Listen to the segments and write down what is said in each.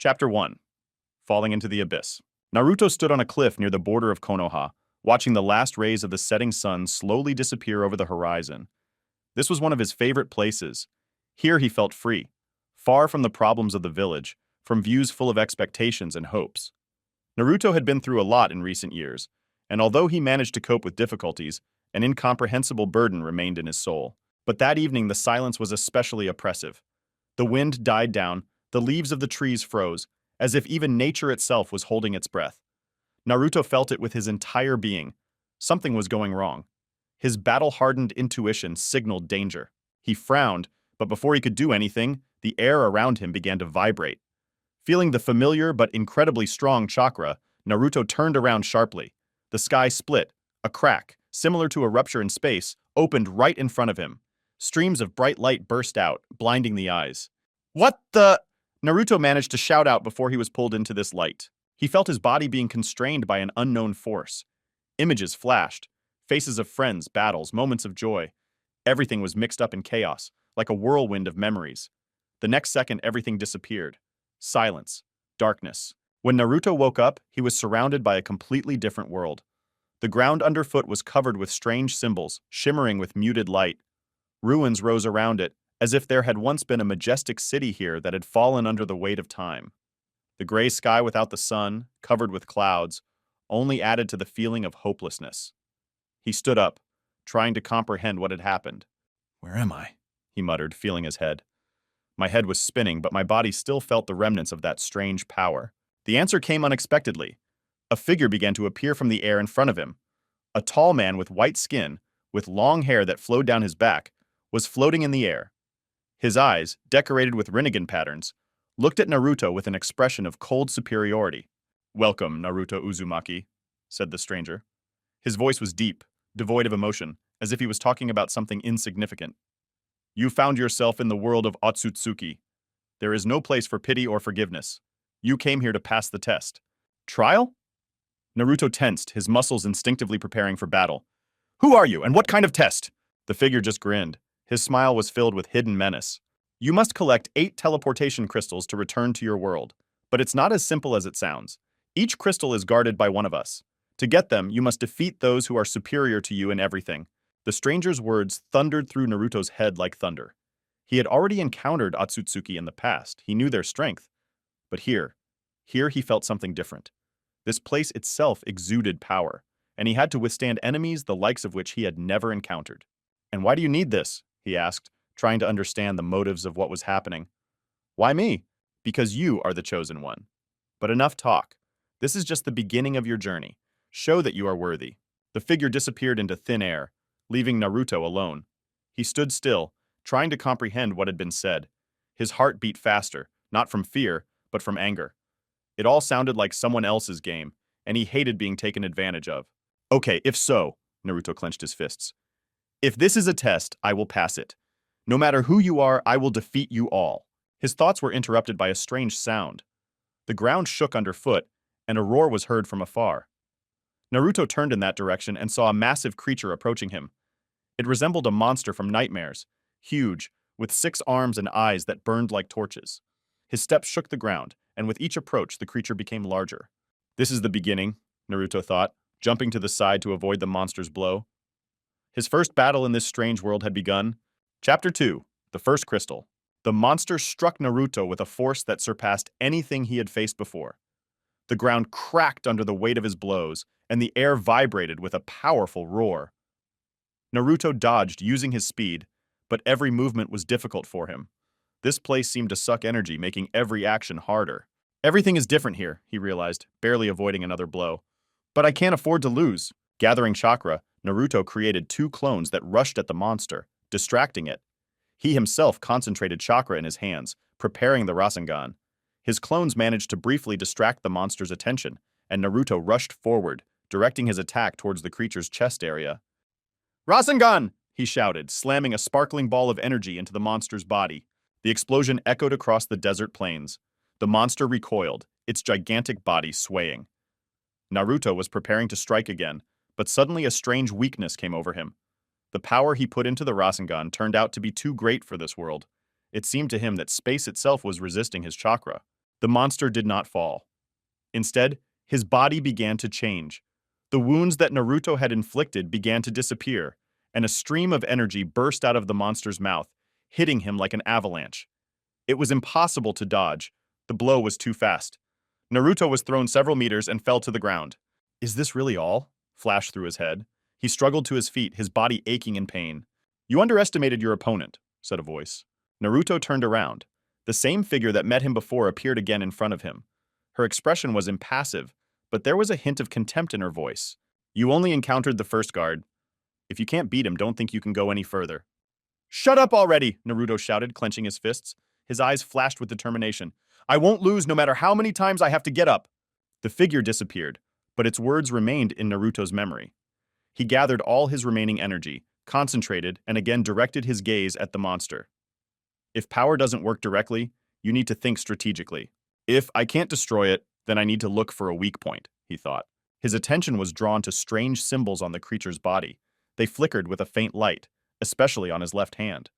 Chapter 1. Falling into the Abyss. Naruto stood on a cliff near the border of Konoha, watching the last rays of the setting sun slowly disappear over the horizon. This was one of his favorite places. Here he felt free, far from the problems of the village, from views full of expectations and hopes. Naruto had been through a lot in recent years, and although he managed to cope with difficulties, an incomprehensible burden remained in his soul. But that evening the silence was especially oppressive. The wind died down, the leaves of the trees froze, as if even nature itself was holding its breath. Naruto felt it with his entire being. Something was going wrong. His battle-hardened intuition signaled danger. He frowned, but before he could do anything, the air around him began to vibrate. Feeling the familiar but incredibly strong chakra, Naruto turned around sharply. The sky split. A crack, similar to a rupture in space, opened right in front of him. Streams of bright light burst out, blinding the eyes. "What the?" Naruto managed to shout out before he was pulled into this light. He felt his body being constrained by an unknown force. Images flashed. Faces of friends, battles, moments of joy. Everything was mixed up in chaos, like a whirlwind of memories. The next second, everything disappeared. Silence. Darkness. When Naruto woke up, he was surrounded by a completely different world. The ground underfoot was covered with strange symbols, shimmering with muted light. Ruins rose around it, as if there had once been a majestic city here that had fallen under the weight of time. The gray sky without the sun, covered with clouds, only added to the feeling of hopelessness. He stood up, trying to comprehend what had happened. "Where am I?" he muttered, feeling his head. My head was spinning, but my body still felt the remnants of that strange power. The answer came unexpectedly. A figure began to appear from the air in front of him. A tall man with white skin, with long hair that flowed down his back, was floating in the air. His eyes, decorated with rinnegan patterns, looked at Naruto with an expression of cold superiority. "Welcome, Naruto Uzumaki," said the stranger. His voice was deep, devoid of emotion, as if he was talking about something insignificant. "You found yourself in the world of Otsutsuki. There is no place for pity or forgiveness. You came here to pass the test." "Trial?" Naruto tensed, his muscles instinctively preparing for battle. "Who are you, and what kind of test?" The figure just grinned. His smile was filled with hidden menace. "You must collect 8 teleportation crystals to return to your world. But it's not as simple as it sounds. Each crystal is guarded by one of us. To get them, you must defeat those who are superior to you in everything." The stranger's words thundered through Naruto's head like thunder. He had already encountered Otsutsuki in the past. He knew their strength. But here he felt something different. This place itself exuded power, and he had to withstand enemies the likes of which he had never encountered. "And why do you need this?" he asked, trying to understand the motives of what was happening. "Why me?" "Because you are the chosen one. But enough talk. This is just the beginning of your journey. Show that you are worthy." The figure disappeared into thin air, leaving Naruto alone. He stood still, trying to comprehend what had been said. His heart beat faster, not from fear, but from anger. It all sounded like someone else's game, and he hated being taken advantage of. "Okay, if so," Naruto clenched his fists. "If this is a test, I will pass it. No matter who you are, I will defeat you all." His thoughts were interrupted by a strange sound. The ground shook underfoot, and a roar was heard from afar. Naruto turned in that direction and saw a massive creature approaching him. It resembled a monster from nightmares, huge, with 6 arms and eyes that burned like torches. His steps shook the ground, and with each approach, the creature became larger. This is the beginning, Naruto thought, jumping to the side to avoid the monster's blow. His first battle in this strange world had begun. Chapter 2. The First Crystal. The monster struck Naruto with a force that surpassed anything he had faced before. The ground cracked under the weight of his blows, and the air vibrated with a powerful roar. Naruto dodged using his speed, but every movement was difficult for him. This place seemed to suck energy, making every action harder. "Everything is different here," he realized, barely avoiding another blow. "But I can't afford to lose." Gathering chakra, Naruto created 2 clones that rushed at the monster, distracting it. He himself concentrated chakra in his hands, preparing the Rasengan. His clones managed to briefly distract the monster's attention, and Naruto rushed forward, directing his attack towards the creature's chest area. "Rasengan!" he shouted, slamming a sparkling ball of energy into the monster's body. The explosion echoed across the desert plains. The monster recoiled, its gigantic body swaying. Naruto was preparing to strike again, but suddenly a strange weakness came over him. The power he put into the Rasengan turned out to be too great for this world. It seemed to him that space itself was resisting his chakra. The monster did not fall. Instead, his body began to change. The wounds that Naruto had inflicted began to disappear, and a stream of energy burst out of the monster's mouth, hitting him like an avalanche. It was impossible to dodge. The blow was too fast. Naruto was thrown several meters and fell to the ground. Is this really all? Flashed through his head. He struggled to his feet, his body aching in pain. You underestimated your opponent, said a voice. Naruto turned around. The same figure that met him before appeared again in front of him. Her expression was impassive, but there was a hint of contempt in her voice. You only encountered the first guard. If you can't beat him, don't think you can go any further. Shut up already, Naruto shouted, clenching his fists. His eyes flashed with determination. I won't lose no matter how many times I have to get up. The figure disappeared, but its words remained in Naruto's memory. He gathered all his remaining energy, concentrated, and again directed his gaze at the monster. If power doesn't work directly, you need to think strategically. If I can't destroy it, then I need to look for a weak point, he thought. His attention was drawn to strange symbols on the creature's body. They flickered with a faint light, especially on his left hand.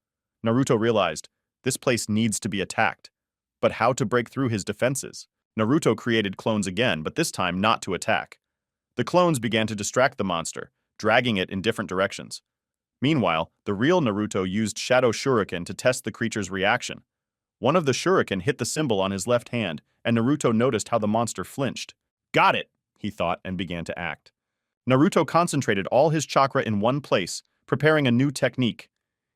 Naruto realized, this place needs to be attacked. But how to break through his defenses? Naruto created clones again, but this time not to attack. The clones began to distract the monster, dragging it in different directions. Meanwhile, the real Naruto used Shadow Shuriken to test the creature's reaction. One of the shuriken hit the symbol on his left hand, and Naruto noticed how the monster flinched. Got it, he thought, and began to act. Naruto concentrated all his chakra in one place, preparing a new technique.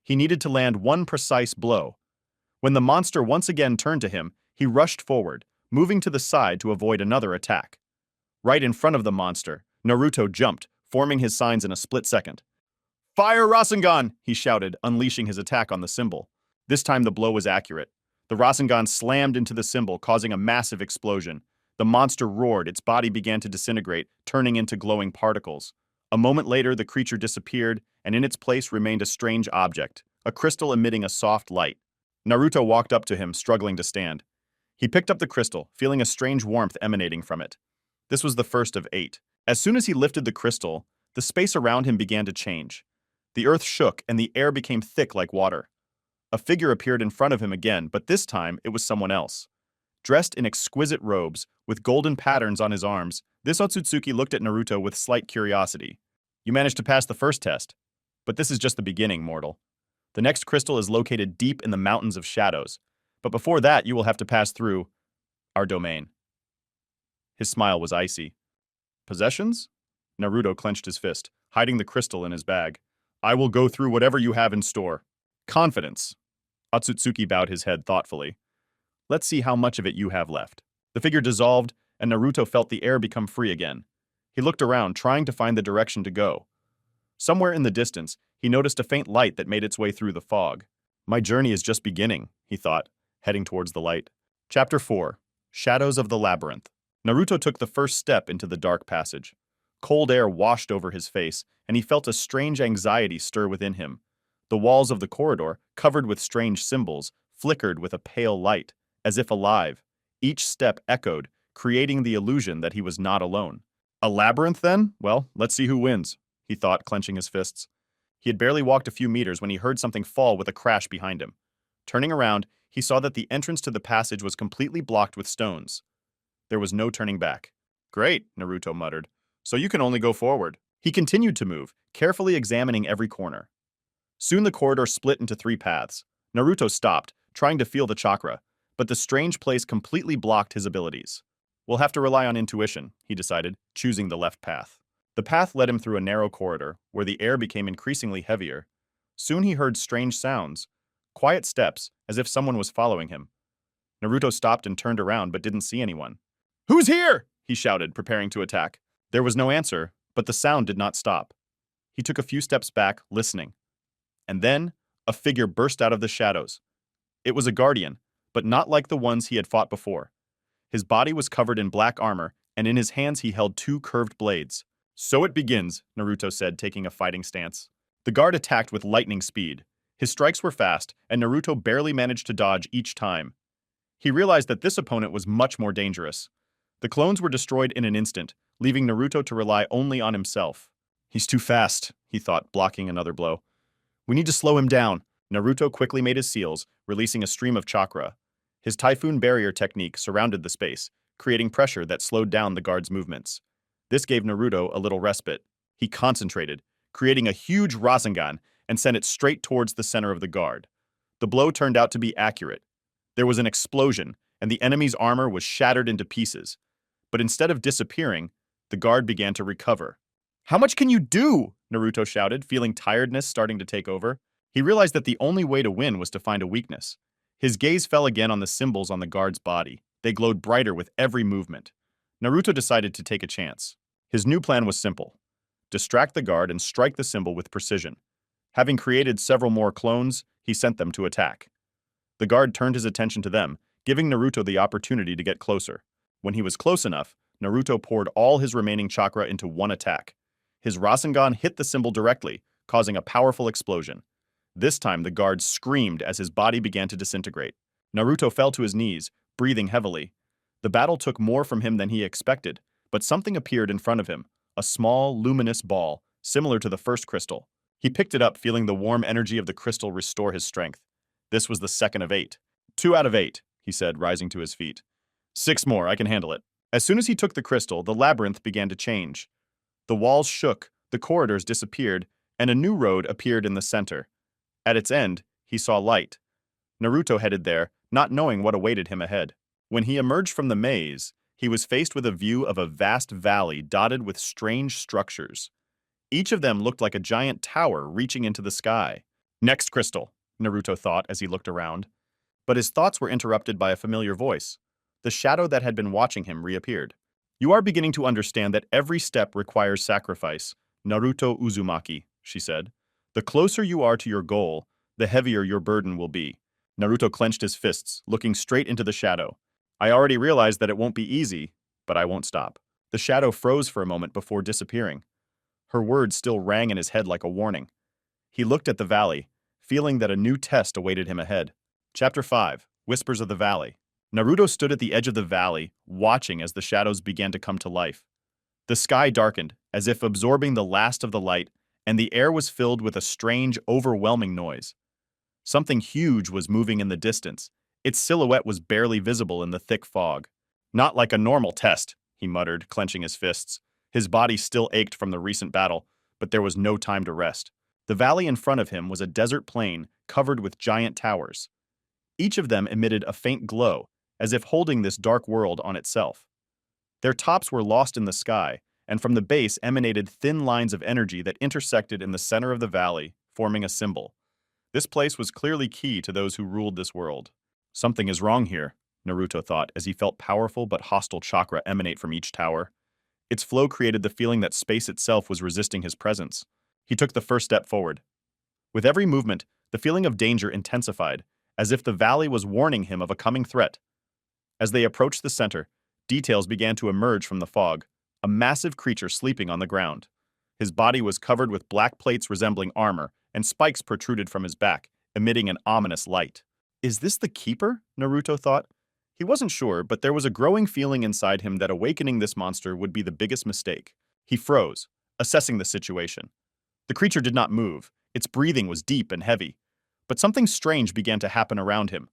He needed to land one precise blow. When the monster once again turned to him, he rushed forward, moving to the side to avoid another attack. Right in front of the monster, Naruto jumped, forming his signs in a split second. Fire Rasengan! He shouted, unleashing his attack on the symbol. This time the blow was accurate. The Rasengan slammed into the symbol, causing a massive explosion. The monster roared, its body began to disintegrate, turning into glowing particles. A moment later, the creature disappeared, and in its place remained a strange object, a crystal emitting a soft light. Naruto walked up to him, struggling to stand. He picked up the crystal, feeling a strange warmth emanating from it. This was the first of 8. As soon as he lifted the crystal, the space around him began to change. The earth shook, and the air became thick like water. A figure appeared in front of him again, but this time it was someone else. Dressed in exquisite robes, with golden patterns on his arms, this Otsutsuki looked at Naruto with slight curiosity. You managed to pass the first test, but this is just the beginning, mortal. The next crystal is located deep in the Mountains of Shadows, but before that you will have to pass through our domain. His smile was icy. Possessions? Naruto clenched his fist, hiding the crystal in his bag. I will go through whatever you have in store. Confidence. Otsutsuki bowed his head thoughtfully. Let's see how much of it you have left. The figure dissolved, and Naruto felt the air become free again. He looked around, trying to find the direction to go. Somewhere in the distance, he noticed a faint light that made its way through the fog. My journey is just beginning, he thought, heading towards the light. Chapter 4. Shadows of the Labyrinth. Naruto took the first step into the dark passage. Cold air washed over his face, and he felt a strange anxiety stir within him. The walls of the corridor, covered with strange symbols, flickered with a pale light, as if alive. Each step echoed, creating the illusion that he was not alone. A labyrinth, then? Well, let's see who wins, he thought, clenching his fists. He had barely walked a few meters when he heard something fall with a crash behind him. Turning around, he saw that the entrance to the passage was completely blocked with stones. There was no turning back. Great, Naruto muttered. So you can only go forward. He continued to move, carefully examining every corner. Soon the corridor split into 3 paths. Naruto stopped, trying to feel the chakra, but the strange place completely blocked his abilities. We'll have to rely on intuition, he decided, choosing the left path. The path led him through a narrow corridor, where the air became increasingly heavier. Soon he heard strange sounds, quiet steps, as if someone was following him. Naruto stopped and turned around but didn't see anyone. Who's here? He shouted, preparing to attack. There was no answer, but the sound did not stop. He took a few steps back, listening. And then, a figure burst out of the shadows. It was a guardian, but not like the ones he had fought before. His body was covered in black armor, and in his hands he held 2 curved blades. So it begins, Naruto said, taking a fighting stance. The guard attacked with lightning speed. His strikes were fast, and Naruto barely managed to dodge each time. He realized that this opponent was much more dangerous. The clones were destroyed in an instant, leaving Naruto to rely only on himself. He's too fast, he thought, blocking another blow. We need to slow him down. Naruto quickly made his seals, releasing a stream of chakra. His typhoon barrier technique surrounded the space, creating pressure that slowed down the guard's movements. This gave Naruto a little respite. He concentrated, creating a huge Rasengan and sent it straight towards the center of the guard. The blow turned out to be accurate. There was an explosion, and the enemy's armor was shattered into pieces. But instead of disappearing, the guard began to recover. "How much can you do?" Naruto shouted, feeling tiredness starting to take over. He realized that the only way to win was to find a weakness. His gaze fell again on the symbols on the guard's body. They glowed brighter with every movement. Naruto decided to take a chance. His new plan was simple: distract the guard and strike the symbol with precision. Having created several more clones, he sent them to attack. The guard turned his attention to them, giving Naruto the opportunity to get closer. When he was close enough, Naruto poured all his remaining chakra into one attack. His Rasengan hit the symbol directly, causing a powerful explosion. This time, the guard screamed as his body began to disintegrate. Naruto fell to his knees, breathing heavily. The battle took more from him than he expected, but something appeared in front of him, a small, luminous ball, similar to the first crystal. He picked it up, feeling the warm energy of the crystal restore his strength. This was the second of 8. 2 out of 8, he said, rising to his feet. 6 more, I can handle it. As soon as he took the crystal, the labyrinth began to change. The walls shook, the corridors disappeared, and a new road appeared in the center. At its end, he saw light. Naruto headed there, not knowing what awaited him ahead. When he emerged from the maze, he was faced with a view of a vast valley dotted with strange structures. Each of them looked like a giant tower reaching into the sky. Next crystal, Naruto thought as he looked around. But his thoughts were interrupted by a familiar voice. The shadow that had been watching him reappeared. "You are beginning to understand that every step requires sacrifice, Naruto Uzumaki," she said. "The closer you are to your goal, the heavier your burden will be." Naruto clenched his fists, looking straight into the shadow. "I already realized that it won't be easy, but I won't stop." The shadow froze for a moment before disappearing. Her words still rang in his head like a warning. He looked at the valley, feeling that a new test awaited him ahead. Chapter 5: Whispers of the Valley. Naruto stood at the edge of the valley, watching as the shadows began to come to life. The sky darkened, as if absorbing the last of the light, and the air was filled with a strange, overwhelming noise. Something huge was moving in the distance. Its silhouette was barely visible in the thick fog. "Not like a normal test," he muttered, clenching his fists. His body still ached from the recent battle, but there was no time to rest. The valley in front of him was a desert plain covered with giant towers. Each of them emitted a faint glow, as if holding this dark world on itself. Their tops were lost in the sky, and from the base emanated thin lines of energy that intersected in the center of the valley, forming a symbol. This place was clearly key to those who ruled this world. "Something is wrong here," Naruto thought as he felt powerful but hostile chakra emanate from each tower. Its flow created the feeling that space itself was resisting his presence. He took the first step forward. With every movement, the feeling of danger intensified, as if the valley was warning him of a coming threat. As they approached the center, details began to emerge from the fog, a massive creature sleeping on the ground. His body was covered with black plates resembling armor, and spikes protruded from his back, emitting an ominous light. "Is this the Keeper?" Naruto thought. He wasn't sure, but there was a growing feeling inside him that awakening this monster would be the biggest mistake. He froze, assessing the situation. The creature did not move. Its breathing was deep and heavy. But something strange began to happen around him.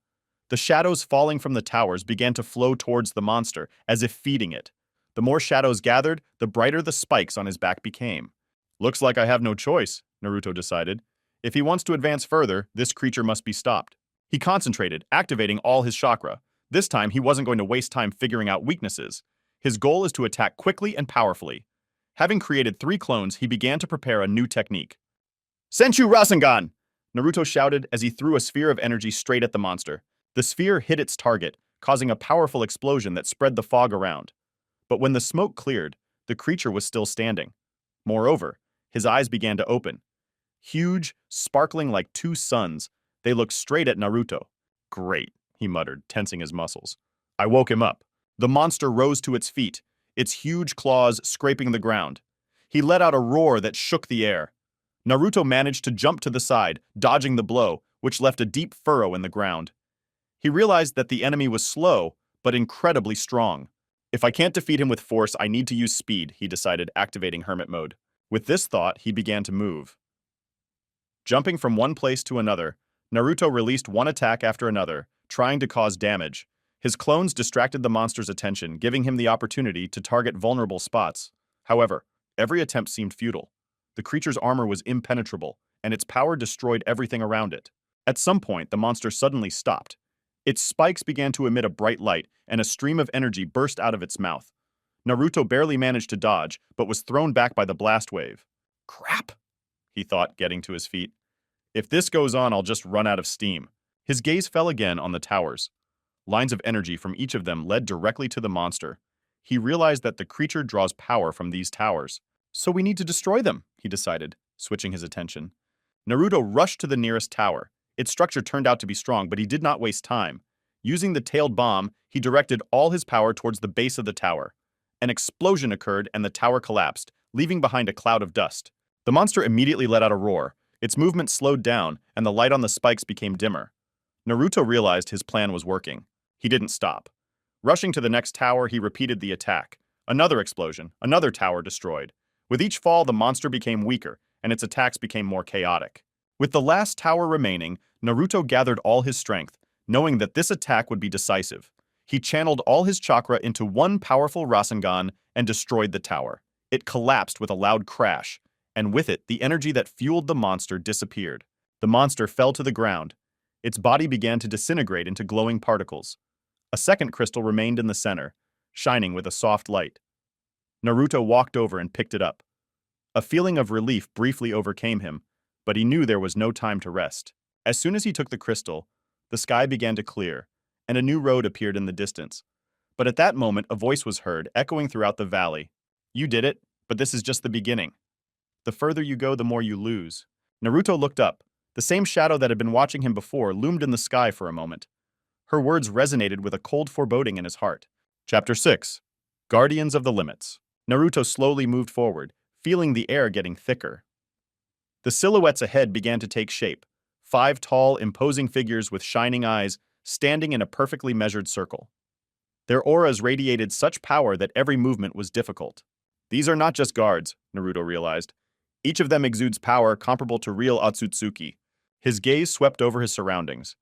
The shadows falling from the towers began to flow towards the monster, as if feeding it. The more shadows gathered, the brighter the spikes on his back became. "Looks like I have no choice," Naruto decided. If he wants to advance further, this creature must be stopped. He concentrated, activating all his chakra. This time, he wasn't going to waste time figuring out weaknesses. His goal is to attack quickly and powerfully. Having created 3 clones, he began to prepare a new technique. "Senchu Rasengan!" Naruto shouted as he threw a sphere of energy straight at the monster. The sphere hit its target, causing a powerful explosion that spread the fog around. But when the smoke cleared, the creature was still standing. Moreover, his eyes began to open. Huge, sparkling like 2 suns, they looked straight at Naruto. "Great," he muttered, tensing his muscles. I woke him up. The monster rose to its feet, its huge claws scraping the ground. He let out a roar that shook the air. Naruto managed to jump to the side, dodging the blow, which left a deep furrow in the ground. He realized that the enemy was slow, but incredibly strong. If I can't defeat him with force, I need to use speed, he decided, activating hermit mode. With this thought, he began to move. Jumping from one place to another, Naruto released one attack after another, trying to cause damage. His clones distracted the monster's attention, giving him the opportunity to target vulnerable spots. However, every attempt seemed futile. The creature's armor was impenetrable, and its power destroyed everything around it. At some point, the monster suddenly stopped. Its spikes began to emit a bright light, and a stream of energy burst out of its mouth. Naruto barely managed to dodge, but was thrown back by the blast wave. Crap, he thought, getting to his feet. If this goes on, I'll just run out of steam. His gaze fell again on the towers. Lines of energy from each of them led directly to the monster. He realized that the creature draws power from these towers. So we need to destroy them, he decided, switching his attention. Naruto rushed to the nearest tower. Its structure turned out to be strong, but he did not waste time. Using the tailed bomb, he directed all his power towards the base of the tower. An explosion occurred and the tower collapsed, leaving behind a cloud of dust. The monster immediately let out a roar. Its movement slowed down, and the light on the spikes became dimmer. Naruto realized his plan was working. He didn't stop. Rushing to the next tower, he repeated the attack. Another explosion, another tower destroyed. With each fall, the monster became weaker, and its attacks became more chaotic. With the last tower remaining, Naruto gathered all his strength, knowing that this attack would be decisive. He channeled all his chakra into one powerful Rasengan and destroyed the tower. It collapsed with a loud crash, and with it, the energy that fueled the monster disappeared. The monster fell to the ground. Its body began to disintegrate into glowing particles. A second crystal remained in the center, shining with a soft light. Naruto walked over and picked it up. A feeling of relief briefly overcame him, but he knew there was no time to rest. As soon as he took the crystal, the sky began to clear, and a new road appeared in the distance. But at that moment, a voice was heard, echoing throughout the valley. You did it, but this is just the beginning. The further you go, the more you lose. Naruto looked up. The same shadow that had been watching him before loomed in the sky for a moment. Her words resonated with a cold foreboding in his heart. Chapter 6. Guardians of the Limits. Naruto slowly moved forward, feeling the air getting thicker. The silhouettes ahead began to take shape. 5 tall, imposing figures with shining eyes, standing in a perfectly measured circle. Their auras radiated such power that every movement was difficult. These are not just guards, Naruto realized. Each of them exudes power comparable to real Otsutsuki. His gaze swept over his surroundings.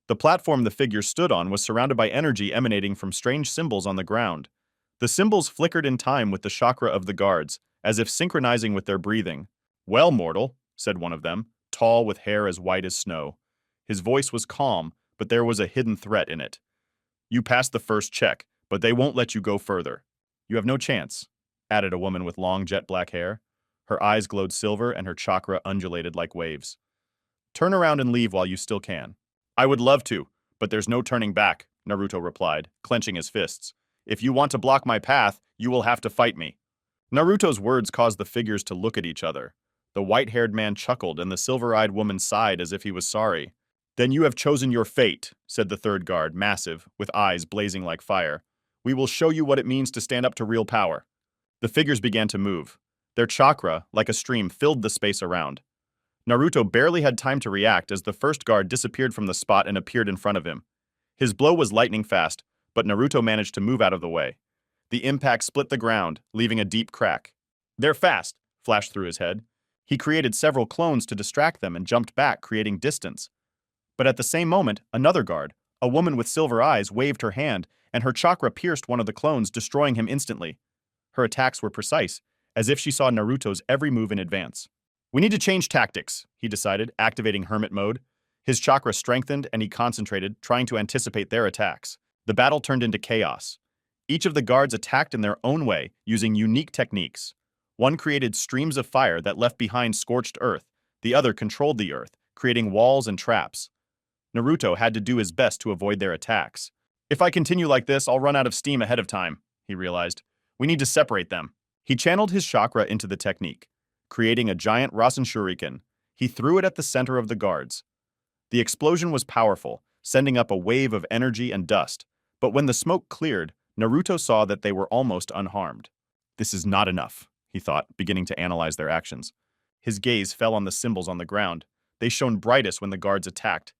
The platform the figure stood on was surrounded by energy emanating from strange symbols on the ground. The symbols flickered in time with the chakra of the guards, as if synchronizing with their breathing. Well, mortal, said one of them, tall with hair as white as snow. His voice was calm, but there was a hidden threat in it. You passed the first check, but they won't let you go further. You have no chance, added a woman with long jet black hair. Her eyes glowed silver and her chakra undulated like waves. Turn around and leave while you still can. I would love to, but there's no turning back, Naruto replied, clenching his fists. If you want to block my path, you will have to fight me. Naruto's words caused the figures to look at each other. The white-haired man chuckled and the silver-eyed woman sighed as if he was sorry. Then you have chosen your fate, said the third guard, massive, with eyes blazing like fire. We will show you what it means to stand up to real power. The figures began to move. Their chakra, like a stream, filled the space around. Naruto barely had time to react as the first guard disappeared from the spot and appeared in front of him. His blow was lightning fast, but Naruto managed to move out of the way. The impact split the ground, leaving a deep crack. They're fast, flashed through his head. He created several clones to distract them and jumped back, creating distance. But at the same moment, another guard, a woman with silver eyes, waved her hand, and her chakra pierced one of the clones, destroying him instantly. Her attacks were precise, as if she saw Naruto's every move in advance. We need to change tactics, he decided, activating hermit mode. His chakra strengthened and he concentrated, trying to anticipate their attacks. The battle turned into chaos. Each of the guards attacked in their own way, using unique techniques. One created streams of fire that left behind scorched earth. The other controlled the earth, creating walls and traps. Naruto had to do his best to avoid their attacks. If I continue like this, I'll run out of steam ahead of time, he realized. We need to separate them. He channeled his chakra into the technique. Creating a giant Rasen Shuriken, he threw it at the center of the guards. The explosion was powerful, sending up a wave of energy and dust. But when the smoke cleared, Naruto saw that they were almost unharmed. This is not enough, he thought, beginning to analyze their actions. His gaze fell on the symbols on the ground. They shone brightest when the guards attacked.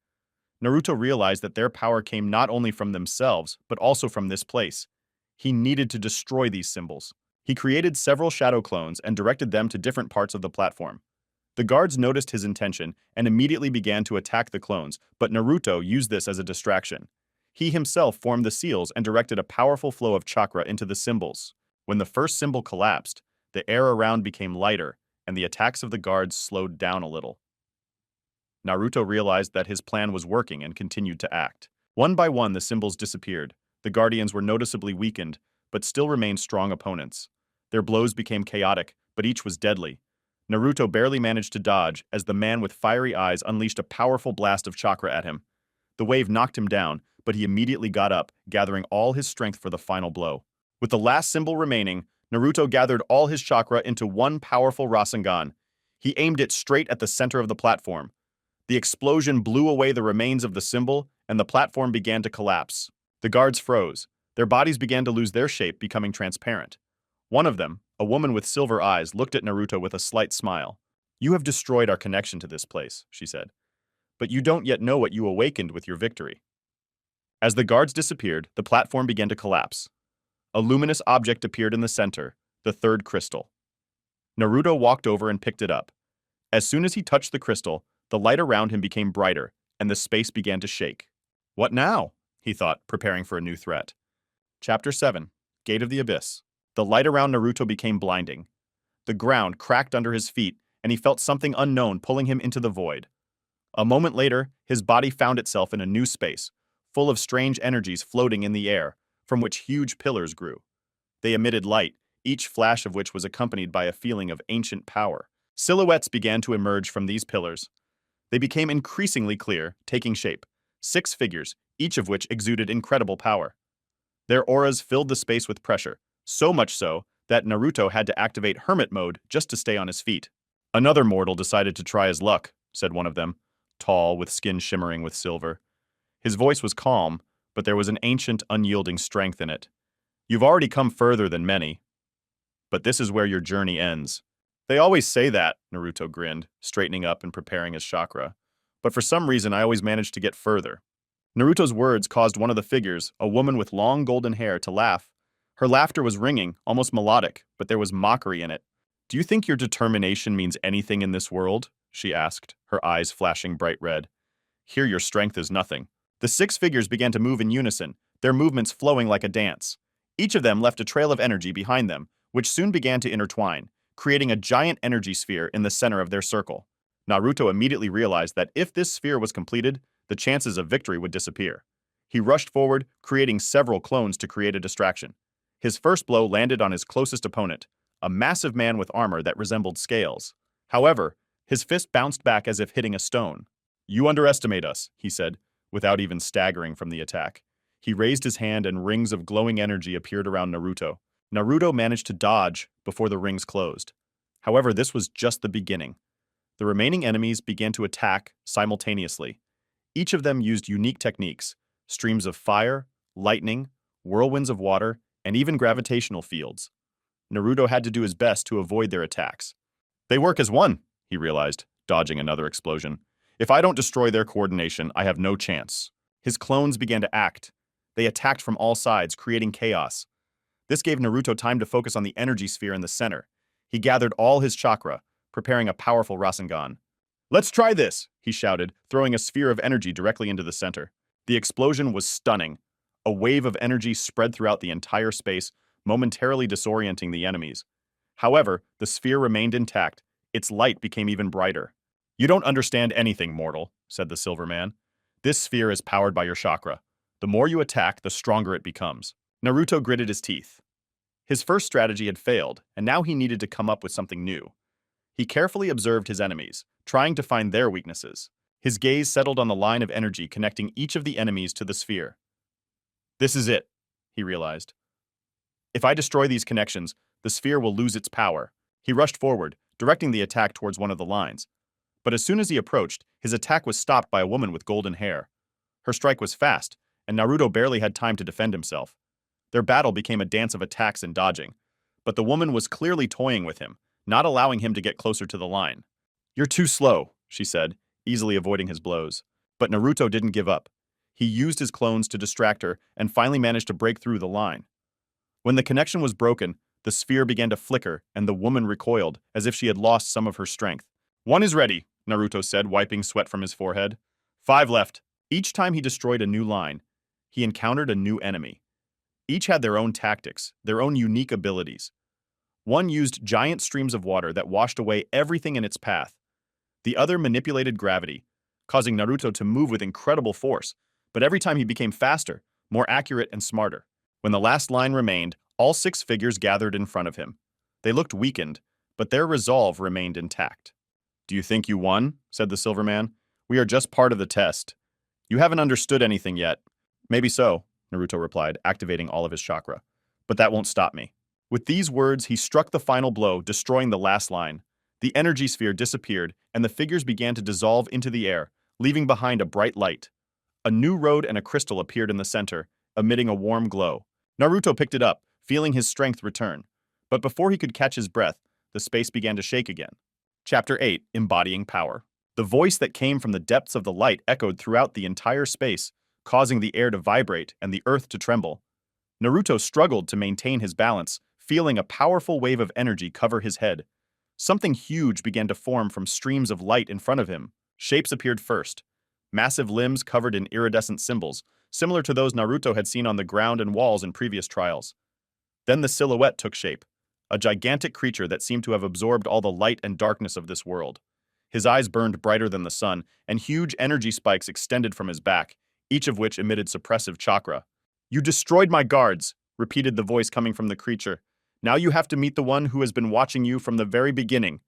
Naruto realized that their power came not only from themselves, but also from this place. He needed to destroy these symbols. He created several shadow clones and directed them to different parts of the platform. The guards noticed his intention and immediately began to attack the clones, but Naruto used this as a distraction. He himself formed the seals and directed a powerful flow of chakra into the symbols. When the first symbol collapsed, the air around became lighter, and the attacks of the guards slowed down a little. Naruto realized that his plan was working and continued to act. One by one, the symbols disappeared. The guardians were noticeably weakened, but still remained strong opponents. Their blows became chaotic, but each was deadly. Naruto barely managed to dodge as the man with fiery eyes unleashed a powerful blast of chakra at him. The wave knocked him down, but he immediately got up, gathering all his strength for the final blow. With the last symbol remaining, Naruto gathered all his chakra into one powerful Rasengan. He aimed it straight at the center of the platform. The explosion blew away the remains of the symbol, and the platform began to collapse. The guards froze. Their bodies began to lose their shape, becoming transparent. One of them, a woman with silver eyes, looked at Naruto with a slight smile. "You have destroyed our connection to this place," she said. "But you don't yet know what you awakened with your victory." As the guards disappeared, the platform began to collapse. A luminous object appeared in the center, the third crystal. Naruto walked over and picked it up. As soon as he touched the crystal, the light around him became brighter, and the space began to shake. "What now?" he thought, preparing for a new threat. Chapter 7. Gate of the Abyss. The light around Naruto became blinding. The ground cracked under his feet, and he felt something unknown pulling him into the void. A moment later, his body found itself in a new space, full of strange energies floating in the air, from which huge pillars grew. They emitted light, each flash of which was accompanied by a feeling of ancient power. Silhouettes began to emerge from these pillars. They became increasingly clear, taking shape. 6 figures, each of which exuded incredible power. Their auras filled the space with pressure, so much so that Naruto had to activate hermit mode just to stay on his feet. "Another mortal decided to try his luck," said one of them, tall, with skin shimmering with silver. His voice was calm, but there was an ancient, unyielding strength in it. "You've already come further than many, but this is where your journey ends." "They always say that," Naruto grinned, straightening up and preparing his chakra. "But for some reason, I always manage to get further." Naruto's words caused one of the figures, a woman with long golden hair, to laugh. Her laughter was ringing, almost melodic, but there was mockery in it. "Do you think your determination means anything in this world?" she asked, her eyes flashing bright red. "Here your strength is nothing." The 6 figures began to move in unison, their movements flowing like a dance. Each of them left a trail of energy behind them, which soon began to intertwine, creating a giant energy sphere in the center of their circle. Naruto immediately realized that if this sphere was completed, the chances of victory would disappear. He rushed forward, creating several clones to create a distraction. His first blow landed on his closest opponent, a massive man with armor that resembled scales. However, his fist bounced back as if hitting a stone. "You underestimate us," he said, without even staggering from the attack. He raised his hand and rings of glowing energy appeared around Naruto. Naruto managed to dodge before the rings closed. However, this was just the beginning. The remaining enemies began to attack simultaneously. Each of them used unique techniques: streams of fire, lightning, whirlwinds of water, and even gravitational fields. Naruto had to do his best to avoid their attacks. "They work as one," he realized, dodging another explosion. "If I don't destroy their coordination, I have no chance." His clones began to act. They attacked from all sides, creating chaos. This gave Naruto time to focus on the energy sphere in the center. He gathered all his chakra, preparing a powerful Rasengan. "Let's try this," he shouted, throwing a sphere of energy directly into the center. The explosion was stunning. A wave of energy spread throughout the entire space, momentarily disorienting the enemies. However, the sphere remained intact. Its light became even brighter. "You don't understand anything, mortal," said the Silver Man. "This sphere is powered by your chakra. The more you attack, the stronger it becomes." Naruto gritted his teeth. His first strategy had failed, and now he needed to come up with something new. He carefully observed his enemies, trying to find their weaknesses. His gaze settled on the line of energy connecting each of the enemies to the sphere. "This is it," he realized. "If I destroy these connections, the sphere will lose its power." He rushed forward, directing the attack towards one of the lines. But as soon as he approached, his attack was stopped by a woman with golden hair. Her strike was fast, and Naruto barely had time to defend himself. Their battle became a dance of attacks and dodging. But the woman was clearly toying with him, not allowing him to get closer to the line. "You're too slow," she said, easily avoiding his blows. But Naruto didn't give up. He used his clones to distract her and finally managed to break through the line. When the connection was broken, the sphere began to flicker and the woman recoiled, as if she had lost some of her strength. "One is ready," Naruto said, wiping sweat from his forehead. 5 left. Each time he destroyed a new line, he encountered a new enemy. Each had their own tactics, their own unique abilities. One used giant streams of water that washed away everything in its path. The other manipulated gravity, causing Naruto to move with incredible force, but every time he became faster, more accurate and smarter. When the last line remained, all six figures gathered in front of him. They looked weakened, but their resolve remained intact. "Do you think you won?" said the Silver Man. "We are just part of the test. You haven't understood anything yet." "Maybe so," Naruto replied, activating all of his chakra. "But that won't stop me." With these words, he struck the final blow, destroying the last line. The energy sphere disappeared, and the figures began to dissolve into the air, leaving behind a bright light. A new road and a crystal appeared in the center, emitting a warm glow. Naruto picked it up, feeling his strength return. But before he could catch his breath, the space began to shake again. Chapter 8, Embodying Power. The voice that came from the depths of the light echoed throughout the entire space, causing the air to vibrate and the earth to tremble. Naruto struggled to maintain his balance, feeling a powerful wave of energy cover his head. Something huge began to form from streams of light in front of him. Shapes appeared first. Massive limbs covered in iridescent symbols, similar to those Naruto had seen on the ground and walls in previous trials. Then the silhouette took shape, a gigantic creature that seemed to have absorbed all the light and darkness of this world. His eyes burned brighter than the sun, and huge energy spikes extended from his back, each of which emitted suppressive chakra. "You destroyed my guards," repeated the voice coming from the creature. "Now you have to meet the one who has been watching you from the very beginning."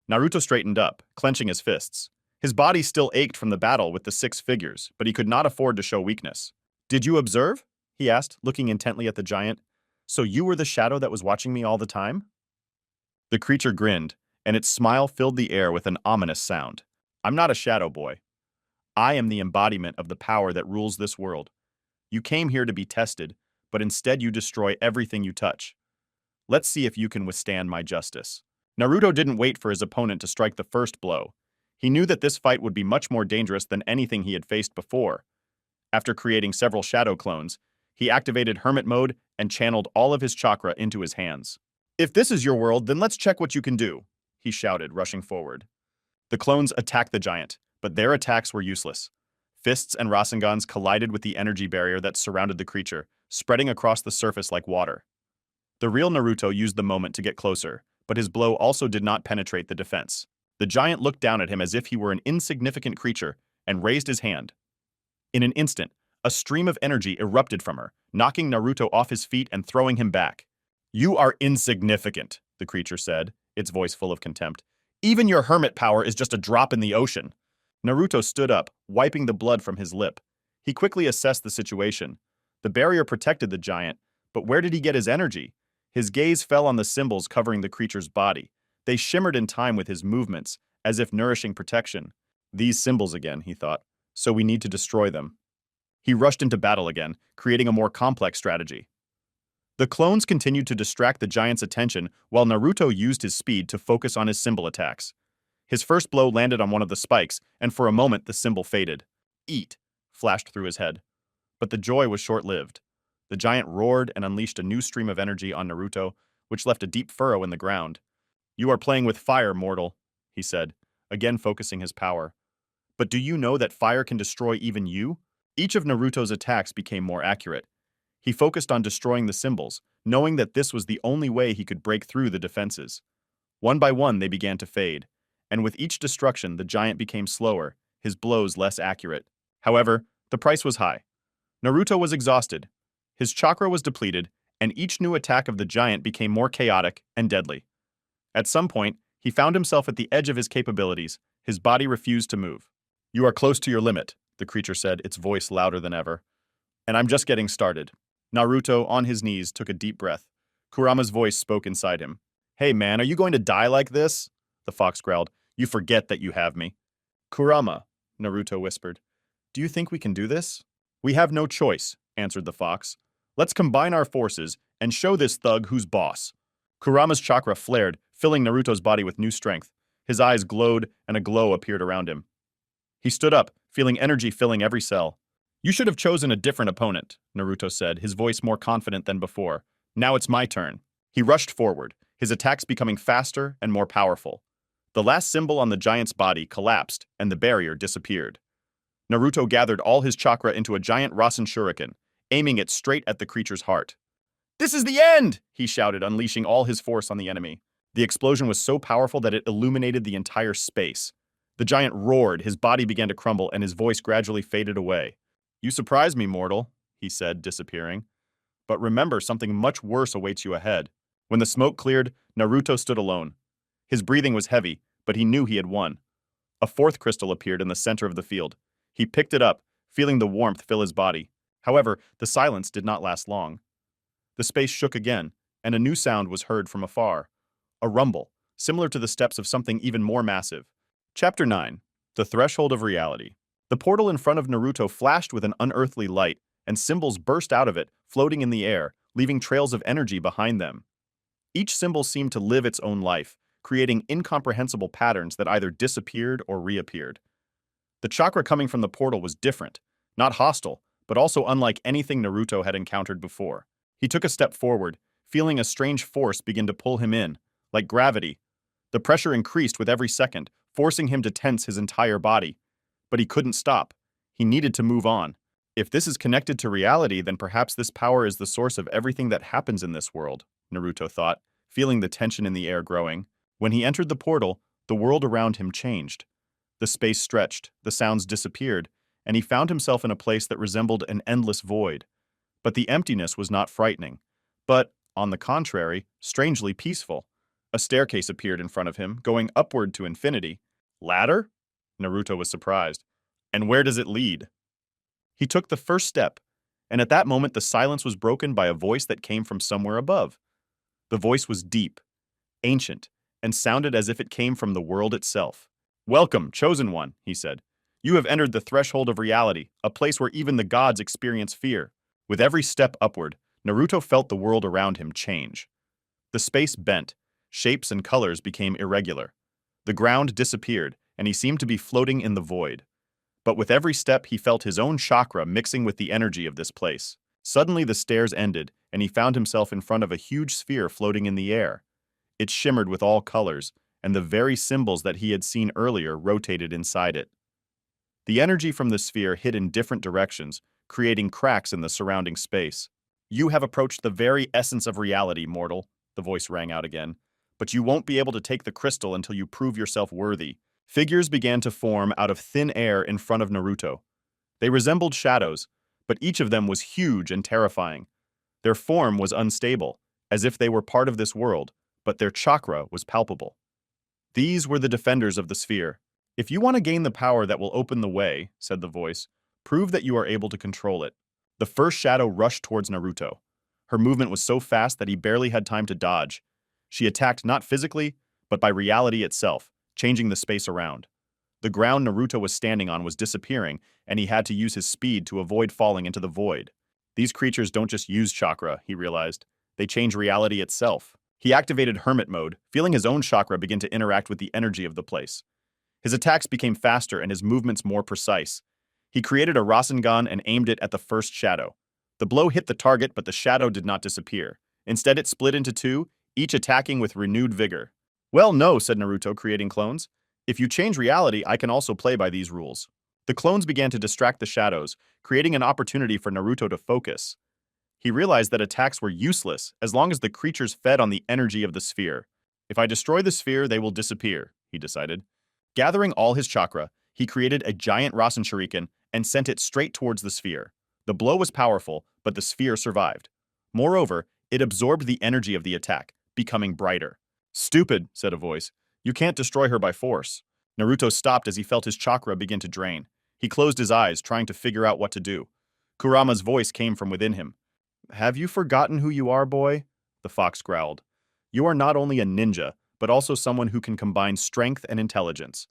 Naruto straightened up, clenching his fists. His body still ached from the battle with the six figures, but he could not afford to show weakness. "Did you observe?" he asked, looking intently at the giant. "So you were the shadow that was watching me all the time?" The creature grinned, and its smile filled the air with an ominous sound. "I'm not a shadow, boy. I am the embodiment of the power that rules this world. You came here to be tested, but instead you destroy everything you touch. Let's see if you can withstand my justice." Naruto didn't wait for his opponent to strike the first blow. He knew that this fight would be much more dangerous than anything he had faced before. After creating several shadow clones, he activated hermit mode and channeled all of his chakra into his hands. "If this is your world, then let's check what you can do," he shouted, rushing forward. The clones attacked the giant, but their attacks were useless. Fists and Rasengans collided with the energy barrier that surrounded the creature, spreading across the surface like water. The real Naruto used the moment to get closer, but his blow also did not penetrate the defense. The giant looked down at him as if he were an insignificant creature and raised his hand. In an instant, a stream of energy erupted from her, knocking Naruto off his feet and throwing him back. "You are insignificant," the creature said, its voice full of contempt. "Even your hermit power is just a drop in the ocean." Naruto stood up, wiping the blood from his lip. He quickly assessed the situation. The barrier protected the giant, but where did he get his energy? His gaze fell on the symbols covering the creature's body. They shimmered in time with his movements, as if nourishing protection. "These symbols again," he thought. "So we need to destroy them." He rushed into battle again, creating a more complex strategy. The clones continued to distract the giant's attention while Naruto used his speed to focus on his symbol attacks. His first blow landed on one of the spikes, and for a moment the symbol faded. "Eat," flashed through his head. But the joy was short-lived. The giant roared and unleashed a new stream of energy on Naruto, which left a deep furrow in the ground. "You are playing with fire, mortal," he said, again focusing his power. "But do you know that fire can destroy even you?" Each of Naruto's attacks became more accurate. He focused on destroying the symbols, knowing that this was the only way he could break through the defenses. One by one they began to fade, and with each destruction the giant became slower, his blows less accurate. However, the price was high. Naruto was exhausted. His chakra was depleted, and each new attack of the giant became more chaotic and deadly. At some point, he found himself at the edge of his capabilities. His body refused to move. "You are close to your limit," the creature said, its voice louder than ever. "And I'm just getting started." Naruto, on his knees, took a deep breath. Kurama's voice spoke inside him. "Hey man, are you going to die like this?" The fox growled. "You forget that you have me." "Kurama," Naruto whispered. "Do you think we can do this?" "We have no choice," answered the fox. "Let's combine our forces and show this thug who's boss." Kurama's chakra flared, filling Naruto's body with new strength. His eyes glowed, and a glow appeared around him. He stood up, feeling energy filling every cell. "You should have chosen a different opponent," Naruto said, his voice more confident than before. "Now it's my turn." He rushed forward, his attacks becoming faster and more powerful. The last symbol on the giant's body collapsed, and the barrier disappeared. Naruto gathered all his chakra into a giant Rasen Shuriken, aiming it straight at the creature's heart. "This is the end!" he shouted, unleashing all his force on the enemy. The explosion was so powerful that it illuminated the entire space. The giant roared, his body began to crumble, and his voice gradually faded away. "You surprised me, mortal," he said, disappearing. "But remember, something much worse awaits you ahead." When the smoke cleared, Naruto stood alone. His breathing was heavy, but he knew he had won. A fourth crystal appeared in the center of the field. He picked it up, feeling the warmth fill his body. However, the silence did not last long. The space shook again, and a new sound was heard from afar. A rumble, similar to the steps of something even more massive. Chapter 9. The Threshold of Reality. The portal in front of Naruto flashed with an unearthly light, and symbols burst out of it, floating in the air, leaving trails of energy behind them. Each symbol seemed to live its own life, creating incomprehensible patterns that either disappeared or reappeared. The chakra coming from the portal was different, not hostile, but also unlike anything Naruto had encountered before. He took a step forward, feeling a strange force begin to pull him in, like gravity. The pressure increased with every second, forcing him to tense his entire body. But he couldn't stop. He needed to move on. If this is connected to reality, then perhaps this power is the source of everything that happens in this world, Naruto thought, feeling the tension in the air growing. When he entered the portal, the world around him changed. The space stretched, the sounds disappeared, and he found himself in a place that resembled an endless void. But the emptiness was not frightening, but, on the contrary, strangely peaceful. A staircase appeared in front of him, going upward to infinity. "Ladder?" Naruto was surprised. "And where does it lead?" He took the first step, and at that moment the silence was broken by a voice that came from somewhere above. The voice was deep, ancient, and sounded as if it came from the world itself. "Welcome, chosen one," he said. "You have entered the threshold of reality, a place where even the gods experience fear." With every step upward, Naruto felt the world around him change. The space bent, shapes and colors became irregular. The ground disappeared, and he seemed to be floating in the void. But with every step he felt his own chakra mixing with the energy of this place. Suddenly the stairs ended, and he found himself in front of a huge sphere floating in the air. It shimmered with all colors, and the very symbols that he had seen earlier rotated inside it. The energy from the sphere hit in different directions, creating cracks in the surrounding space. "You have approached the very essence of reality, mortal," the voice rang out again. "But you won't be able to take the crystal until you prove yourself worthy." Figures began to form out of thin air in front of Naruto. They resembled shadows, but each of them was huge and terrifying. Their form was unstable, as if they were part of this world, but their chakra was palpable. These were the defenders of the sphere. "If you want to gain the power that will open the way," said the voice, "prove that you are able to control it." The first shadow rushed towards Naruto. Her movement was so fast that he barely had time to dodge. She attacked not physically, but by reality itself, changing the space around. The ground Naruto was standing on was disappearing, and he had to use his speed to avoid falling into the void. These creatures don't just use chakra, he realized. They change reality itself. He activated hermit mode, feeling his own chakra begin to interact with the energy of the place. His attacks became faster and his movements more precise. He created a Rasengan and aimed it at the first shadow. The blow hit the target, but the shadow did not disappear. Instead, it split into two, each attacking with renewed vigor. "Well, no," said Naruto, creating clones. "If you change reality, I can also play by these rules." The clones began to distract the shadows, creating an opportunity for Naruto to focus. He realized that attacks were useless as long as the creatures fed on the energy of the sphere. "If I destroy the sphere, they will disappear," he decided. Gathering all his chakra, he created a giant Rasen shuriken and sent it straight towards the sphere. The blow was powerful, but the sphere survived. Moreover, it absorbed the energy of the attack, becoming brighter. "Stupid," said a voice. "You can't destroy her by force." Naruto stopped as he felt his chakra begin to drain. He closed his eyes, trying to figure out what to do. Kurama's voice came from within him. "Have you forgotten who you are, boy?" the fox growled. "You are not only a ninja, but also someone who can combine strength and intelligence.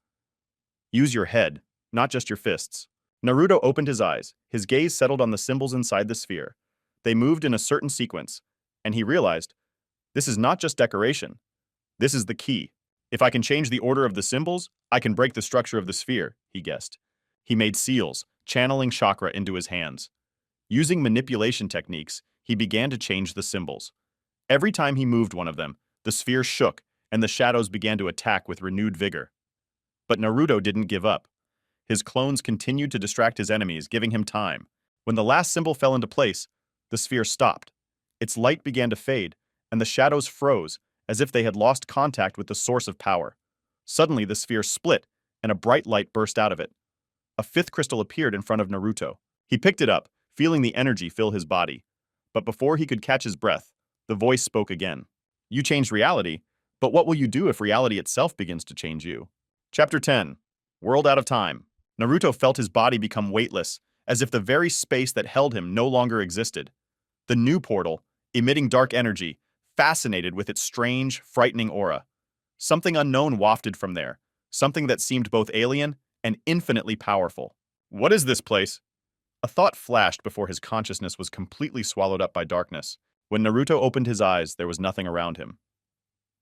Use your head, not just your fists." Naruto opened his eyes. His gaze settled on the symbols inside the sphere. They moved in a certain sequence, and he realized, this is not just decoration. This is the key. If I can change the order of the symbols, I can break the structure of the sphere, he guessed. He made seals, channeling chakra into his hands. Using manipulation techniques, he began to change the symbols. Every time he moved one of them, the sphere shook, and the shadows began to attack with renewed vigor. But Naruto didn't give up. His clones continued to distract his enemies, giving him time. When the last symbol fell into place, The sphere stopped. Its light began to fade, and the shadows froze, as if they had lost contact with the source of power. Suddenly, the sphere split, and a bright light burst out of it. A fifth crystal appeared in front of Naruto. He picked it up, feeling the energy fill his body. But before he could catch his breath, the voice spoke again. You changed reality, but what will you do if reality itself begins to change you? Chapter 10. World Out of Time. Naruto felt his body become weightless, as if the very space that held him no longer existed. The new portal, emitting dark energy, fascinated with its strange, frightening aura. Something unknown wafted from there, something that seemed both alien and infinitely powerful. What is this place? A thought flashed before his consciousness was completely swallowed up by darkness. When Naruto opened his eyes, there was nothing around him.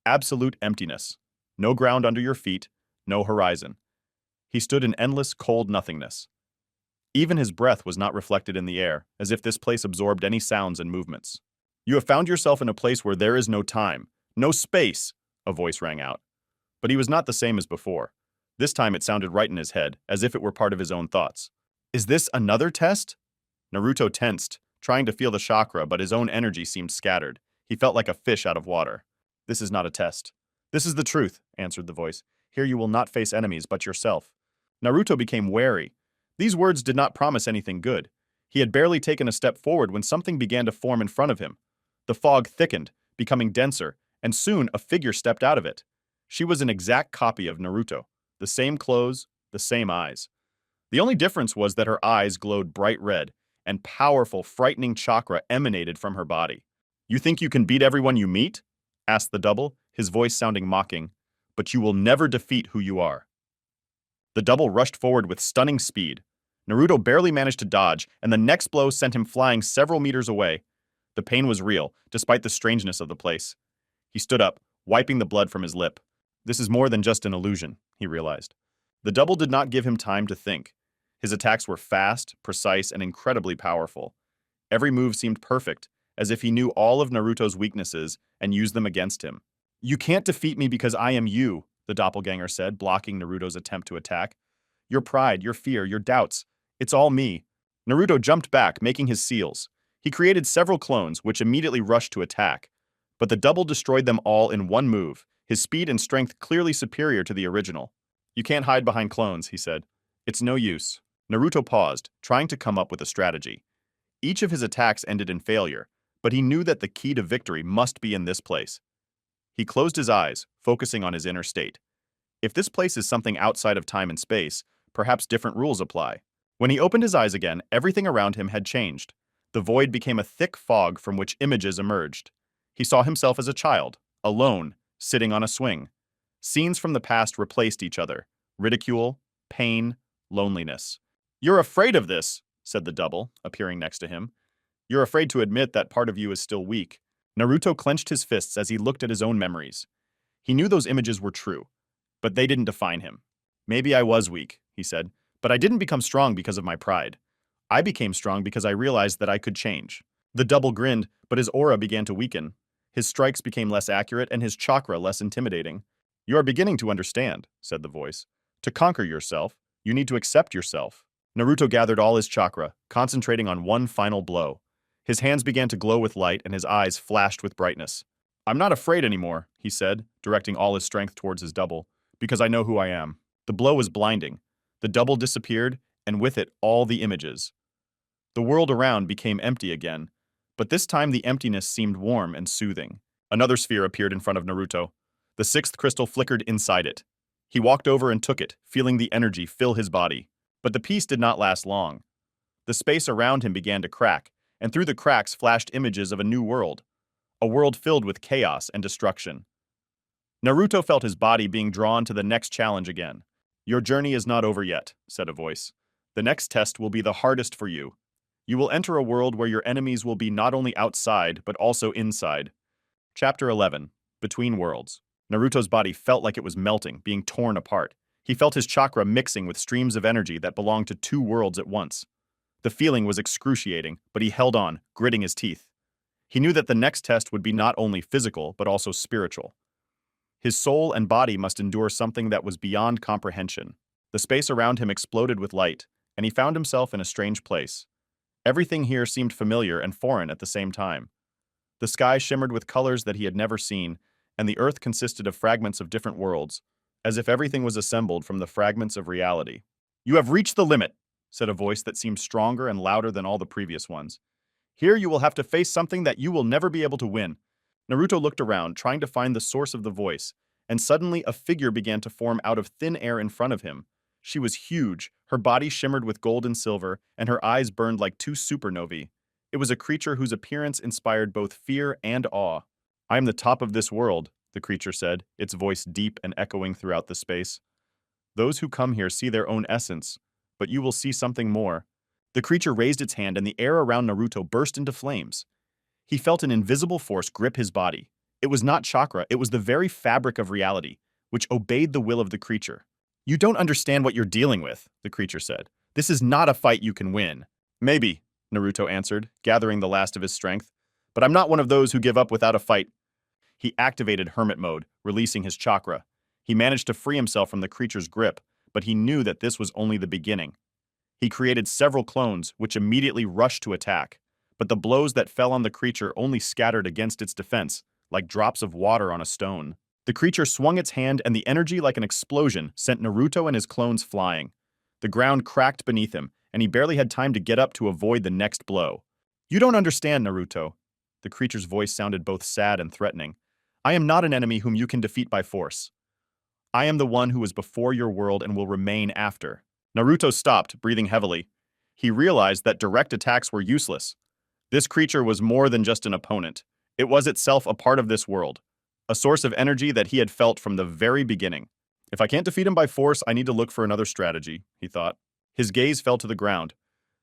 Absolute emptiness. No ground under your feet, no horizon. He stood in endless, cold nothingness. Even his breath was not reflected in the air, as if this place absorbed any sounds and movements. You have found yourself in a place where there is no time, no space, a voice rang out. But he was not the same as before. This time it sounded right in his head, as if it were part of his own thoughts. Is this another test? Naruto tensed, trying to feel the chakra, but his own energy seemed scattered. He felt like a fish out of water. This is not a test. This is the truth, answered the voice. Here you will not face enemies, but yourself. Naruto became wary. These words did not promise anything good. He had barely taken a step forward when something began to form in front of him. The fog thickened, becoming denser, and soon a figure stepped out of it. She was an exact copy of Naruto. The same clothes, the same eyes. The only difference was that her eyes glowed bright red, and powerful, frightening chakra emanated from her body. You think you can beat everyone you meet? Asked the double, his voice sounding mocking. But you will never defeat who you are. The double rushed forward with stunning speed. Naruto barely managed to dodge, and the next blow sent him flying several meters away. The pain was real, despite the strangeness of the place. He stood up, wiping the blood from his lip. This is more than just an illusion, he realized. The double did not give him time to think. His attacks were fast, precise, and incredibly powerful. Every move seemed perfect, as if he knew all of Naruto's weaknesses and used them against him. You can't defeat me because I am you, the doppelganger said, blocking Naruto's attempt to attack. Your pride, your fear, your doubts. It's all me. Naruto jumped back, making his seals. He created several clones, which immediately rushed to attack. But the double destroyed them all in one move, his speed and strength clearly superior to the original. You can't hide behind clones, he said. It's no use. Naruto paused, trying to come up with a strategy. Each of his attacks ended in failure, but he knew that the key to victory must be in this place. He closed his eyes, focusing on his inner state. If this place is something outside of time and space, perhaps different rules apply. When he opened his eyes again, everything around him had changed. The void became a thick fog from which images emerged. He saw himself as a child, alone, sitting on a swing. Scenes from the past replaced each other. Ridicule, pain, loneliness. You're afraid of this, said the double, appearing next to him. You're afraid to admit that part of you is still weak. Naruto clenched his fists as he looked at his own memories. He knew those images were true, but they didn't define him. Maybe I was weak, he said, but I didn't become strong because of my pride. I became strong because I realized that I could change. The double grinned, but his aura began to weaken. His strikes became less accurate and his chakra less intimidating. You are beginning to understand, said the voice. To conquer yourself, you need to accept yourself. Naruto gathered all his chakra, concentrating on one final blow. His hands began to glow with light and his eyes flashed with brightness. I'm not afraid anymore, he said, directing all his strength towards his double, because I know who I am. The blow was blinding. The double disappeared, and with it all the images. The world around became empty again, but this time the emptiness seemed warm and soothing. Another sphere appeared in front of Naruto. The sixth crystal flickered inside it. He walked over and took it, feeling the energy fill his body. But the peace did not last long. The space around him began to crack, and through the cracks flashed images of a new world, a world filled with chaos and destruction. Naruto felt his body being drawn to the next challenge again. Your journey is not over yet, said a voice. The next test will be the hardest for you. You will enter a world where your enemies will be not only outside, but also inside. Chapter 11. Between Worlds. Naruto's body felt like it was melting, being torn apart. He felt his chakra mixing with streams of energy that belonged to two worlds at once. The feeling was excruciating, but he held on, gritting his teeth. He knew that the next test would be not only physical, but also spiritual. His soul and body must endure something that was beyond comprehension. The space around him exploded with light, and he found himself in a strange place. Everything here seemed familiar and foreign at the same time. The sky shimmered with colors that he had never seen, and the earth consisted of fragments of different worlds, as if everything was assembled from the fragments of reality. "You have reached the limit," said a voice that seemed stronger and louder than all the previous ones. "Here you will have to face something that you will never be able to win." Naruto looked around, trying to find the source of the voice, and suddenly a figure began to form out of thin air in front of him. She was huge, her body shimmered with gold and silver, and her eyes burned like two supernovae. It was a creature whose appearance inspired both fear and awe. "I am the top of this world," the creature said, its voice deep and echoing throughout the space. "Those who come here see their own essence, but you will see something more." The creature raised its hand and the air around Naruto burst into flames. He felt an invisible force grip his body. It was not chakra, it was the very fabric of reality, which obeyed the will of the creature. "You don't understand what you're dealing with," the creature said. "This is not a fight you can win." "Maybe," Naruto answered, gathering the last of his strength. "But I'm not one of those who give up without a fight." He activated hermit mode, releasing his chakra. He managed to free himself from the creature's grip, but he knew that this was only the beginning. He created several clones, which immediately rushed to attack. But the blows that fell on the creature only scattered against its defense, like drops of water on a stone. The creature swung its hand and the energy like an explosion sent Naruto and his clones flying. The ground cracked beneath him, and he barely had time to get up to avoid the next blow. "You don't understand, Naruto." The creature's voice sounded both sad and threatening. "I am not an enemy whom you can defeat by force. I am the one who was before your world and will remain after." Naruto stopped, breathing heavily. He realized that direct attacks were useless. This creature was more than just an opponent. It was itself a part of this world, a source of energy that he had felt from the very beginning. "If I can't defeat him by force, I need to look for another strategy," he thought. His gaze fell to the ground.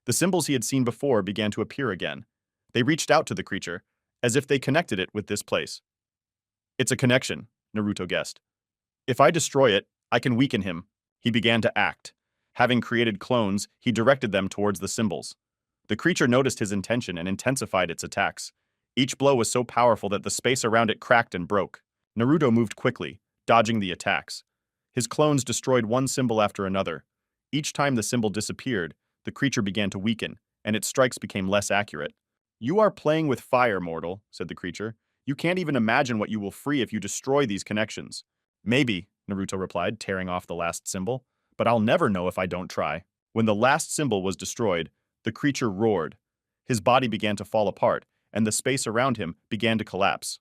The symbols he had seen before began to appear again. They reached out to the creature, as if they connected it with this place. "It's a connection," Naruto guessed. "If I destroy it, I can weaken him." He began to act. Having created clones, he directed them towards the symbols. The creature noticed his intention and intensified its attacks. Each blow was so powerful that the space around it cracked and broke. Naruto moved quickly, dodging the attacks. His clones destroyed one symbol after another. Each time the symbol disappeared, the creature began to weaken, and its strikes became less accurate. "You are playing with fire, mortal," said the creature. "You can't even imagine what you will free if you destroy these connections." "Maybe," Naruto replied, tearing off the last symbol, "but I'll never know if I don't try." When the last symbol was destroyed, the creature roared. His body began to fall apart, and the space around him began to collapse.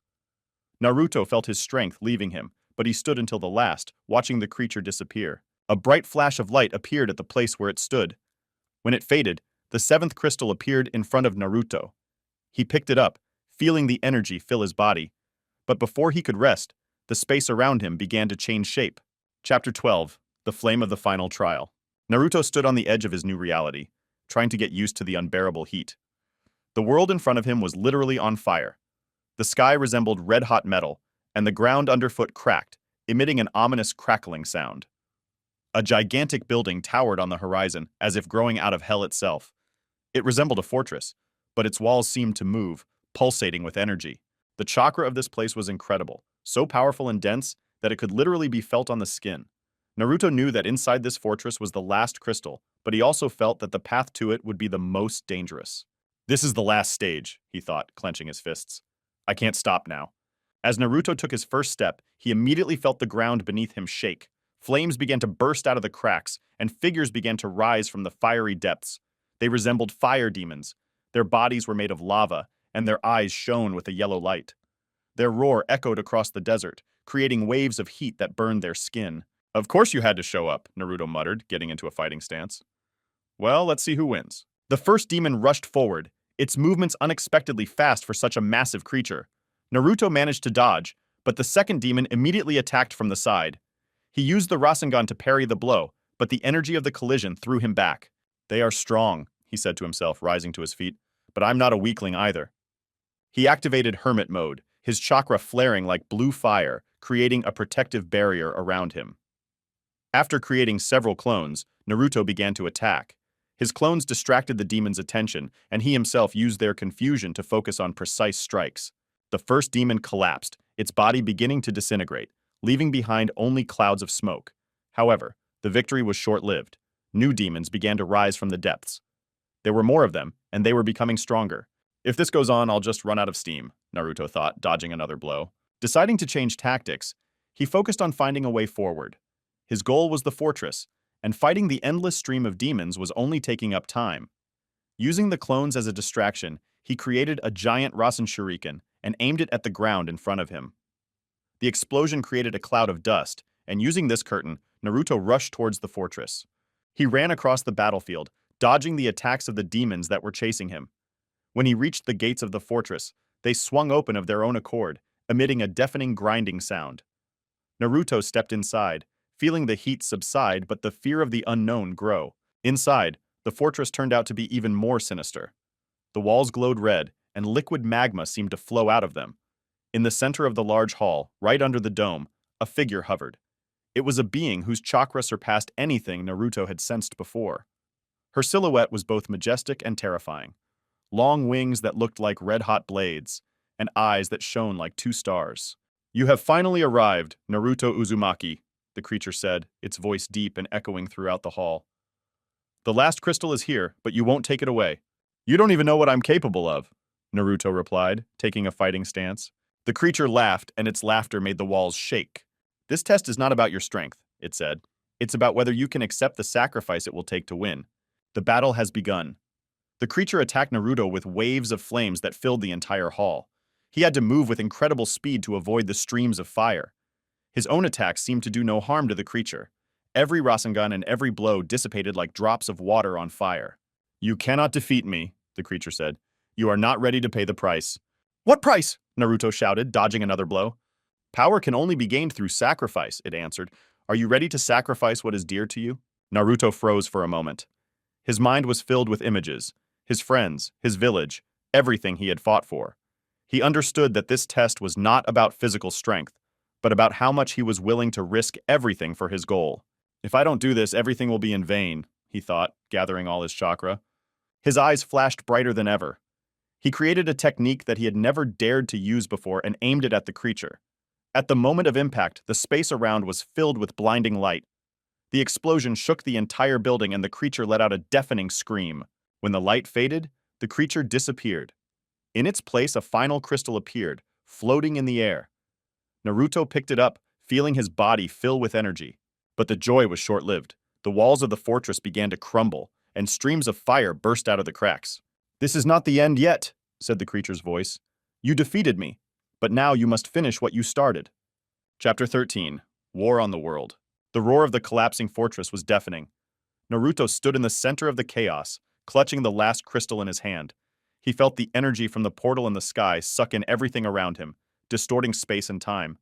Naruto felt his strength leaving him, but he stood until the last, watching the creature disappear. A bright flash of light appeared at the place where it stood. When it faded, the seventh crystal appeared in front of Naruto. He picked it up, feeling the energy fill his body. But before he could rest, the space around him began to change shape. Chapter 12. The Flame of the Final Trial. Naruto stood on the edge of his new reality, trying to get used to the unbearable heat. The world in front of him was literally on fire. The sky resembled red-hot metal, and the ground underfoot cracked, emitting an ominous crackling sound. A gigantic building towered on the horizon, as if growing out of hell itself. It resembled a fortress, but its walls seemed to move, pulsating with energy. The chakra of this place was incredible, so powerful and dense that it could literally be felt on the skin. Naruto knew that inside this fortress was the last crystal, but he also felt that the path to it would be the most dangerous. "This is the last stage," he thought, clenching his fists. "I can't stop now." As Naruto took his first step, he immediately felt the ground beneath him shake. Flames began to burst out of the cracks, and figures began to rise from the fiery depths. They resembled fire demons. Their bodies were made of lava, and their eyes shone with a yellow light. Their roar echoed across the desert, creating waves of heat that burned their skin. "Of course you had to show up," Naruto muttered, getting into a fighting stance. "Well, let's see who wins." The first demon rushed forward, its movements unexpectedly fast for such a massive creature. Naruto managed to dodge, but the second demon immediately attacked from the side. He used the Rasengan to parry the blow, but the energy of the collision threw him back. "They are strong," he said to himself, rising to his feet, "but I'm not a weakling either." He activated hermit mode, his chakra flaring like blue fire, creating a protective barrier around him. After creating several clones, Naruto began to attack. His clones distracted the demon's attention, and he himself used their confusion to focus on precise strikes. The first demon collapsed, its body beginning to disintegrate, leaving behind only clouds of smoke. However, the victory was short-lived. New demons began to rise from the depths. There were more of them, and they were becoming stronger. If this goes on, I'll just run out of steam, Naruto thought, dodging another blow. Deciding to change tactics, he focused on finding a way forward. His goal was the fortress, and fighting the endless stream of demons was only taking up time. Using the clones as a distraction, he created a giant Rasen shuriken and aimed it at the ground in front of him. The explosion created a cloud of dust, and using this curtain, Naruto rushed towards the fortress. He ran across the battlefield, dodging the attacks of the demons that were chasing him. When he reached the gates of the fortress, they swung open of their own accord, emitting a deafening grinding sound. Naruto stepped inside, feeling the heat subside but the fear of the unknown grow. Inside, the fortress turned out to be even more sinister. The walls glowed red, and liquid magma seemed to flow out of them. In the center of the large hall, right under the dome, a figure hovered. It was a being whose chakra surpassed anything Naruto had sensed before. Her silhouette was both majestic and terrifying. Long wings that looked like red-hot blades, and eyes that shone like two stars. "You have finally arrived, Naruto Uzumaki," the creature said, its voice deep and echoing throughout the hall. "The last crystal is here, but you won't take it away." "You don't even know what I'm capable of," Naruto replied, taking a fighting stance. The creature laughed, and its laughter made the walls shake. "This test is not about your strength," it said. "It's about whether you can accept the sacrifice it will take to win. The battle has begun." The creature attacked Naruto with waves of flames that filled the entire hall. He had to move with incredible speed to avoid the streams of fire. His own attacks seemed to do no harm to the creature. Every Rasengan and every blow dissipated like drops of water on fire. "You cannot defeat me," the creature said. "You are not ready to pay the price." "What price?" Naruto shouted, dodging another blow. "Power can only be gained through sacrifice," it answered. "Are you ready to sacrifice what is dear to you?" Naruto froze for a moment. His mind was filled with images. His friends, his village, everything he had fought for. He understood that this test was not about physical strength, but about how much he was willing to risk everything for his goal. "If I don't do this, everything will be in vain," he thought, gathering all his chakra. His eyes flashed brighter than ever. He created a technique that he had never dared to use before and aimed it at the creature. At the moment of impact, the space around was filled with blinding light. The explosion shook the entire building and the creature let out a deafening scream. When the light faded, the creature disappeared. In its place, a final crystal appeared, floating in the air. Naruto picked it up, feeling his body fill with energy. But the joy was short-lived. The walls of the fortress began to crumble, and streams of fire burst out of the cracks. "This is not the end yet," said the creature's voice. "You defeated me, but now you must finish what you started." Chapter 13. War on the World. The roar of the collapsing fortress was deafening. Naruto stood in the center of the chaos, clutching the last crystal in his hand. He felt the energy from the portal in the sky suck in everything around him, distorting space and time.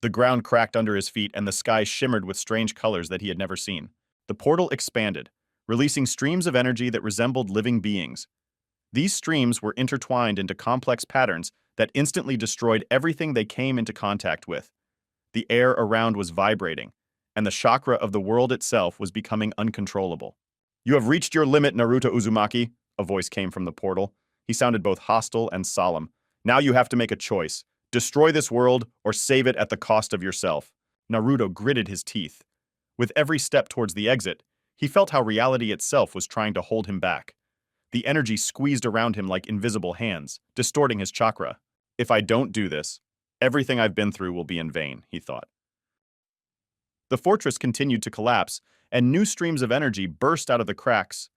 The ground cracked under his feet and the sky shimmered with strange colors that he had never seen. The portal expanded, releasing streams of energy that resembled living beings. These streams were intertwined into complex patterns that instantly destroyed everything they came into contact with. The air around was vibrating, and the chakra of the world itself was becoming uncontrollable. "You have reached your limit, Naruto Uzumaki," a voice came from the portal. He sounded both hostile and solemn. "Now you have to make a choice. Destroy this world or save it at the cost of yourself." Naruto gritted his teeth. With every step towards the exit, he felt how reality itself was trying to hold him back. The energy squeezed around him like invisible hands, distorting his chakra. "If I don't do this, everything I've been through will be in vain," he thought. The fortress continued to collapse, and new streams of energy burst out of the cracks.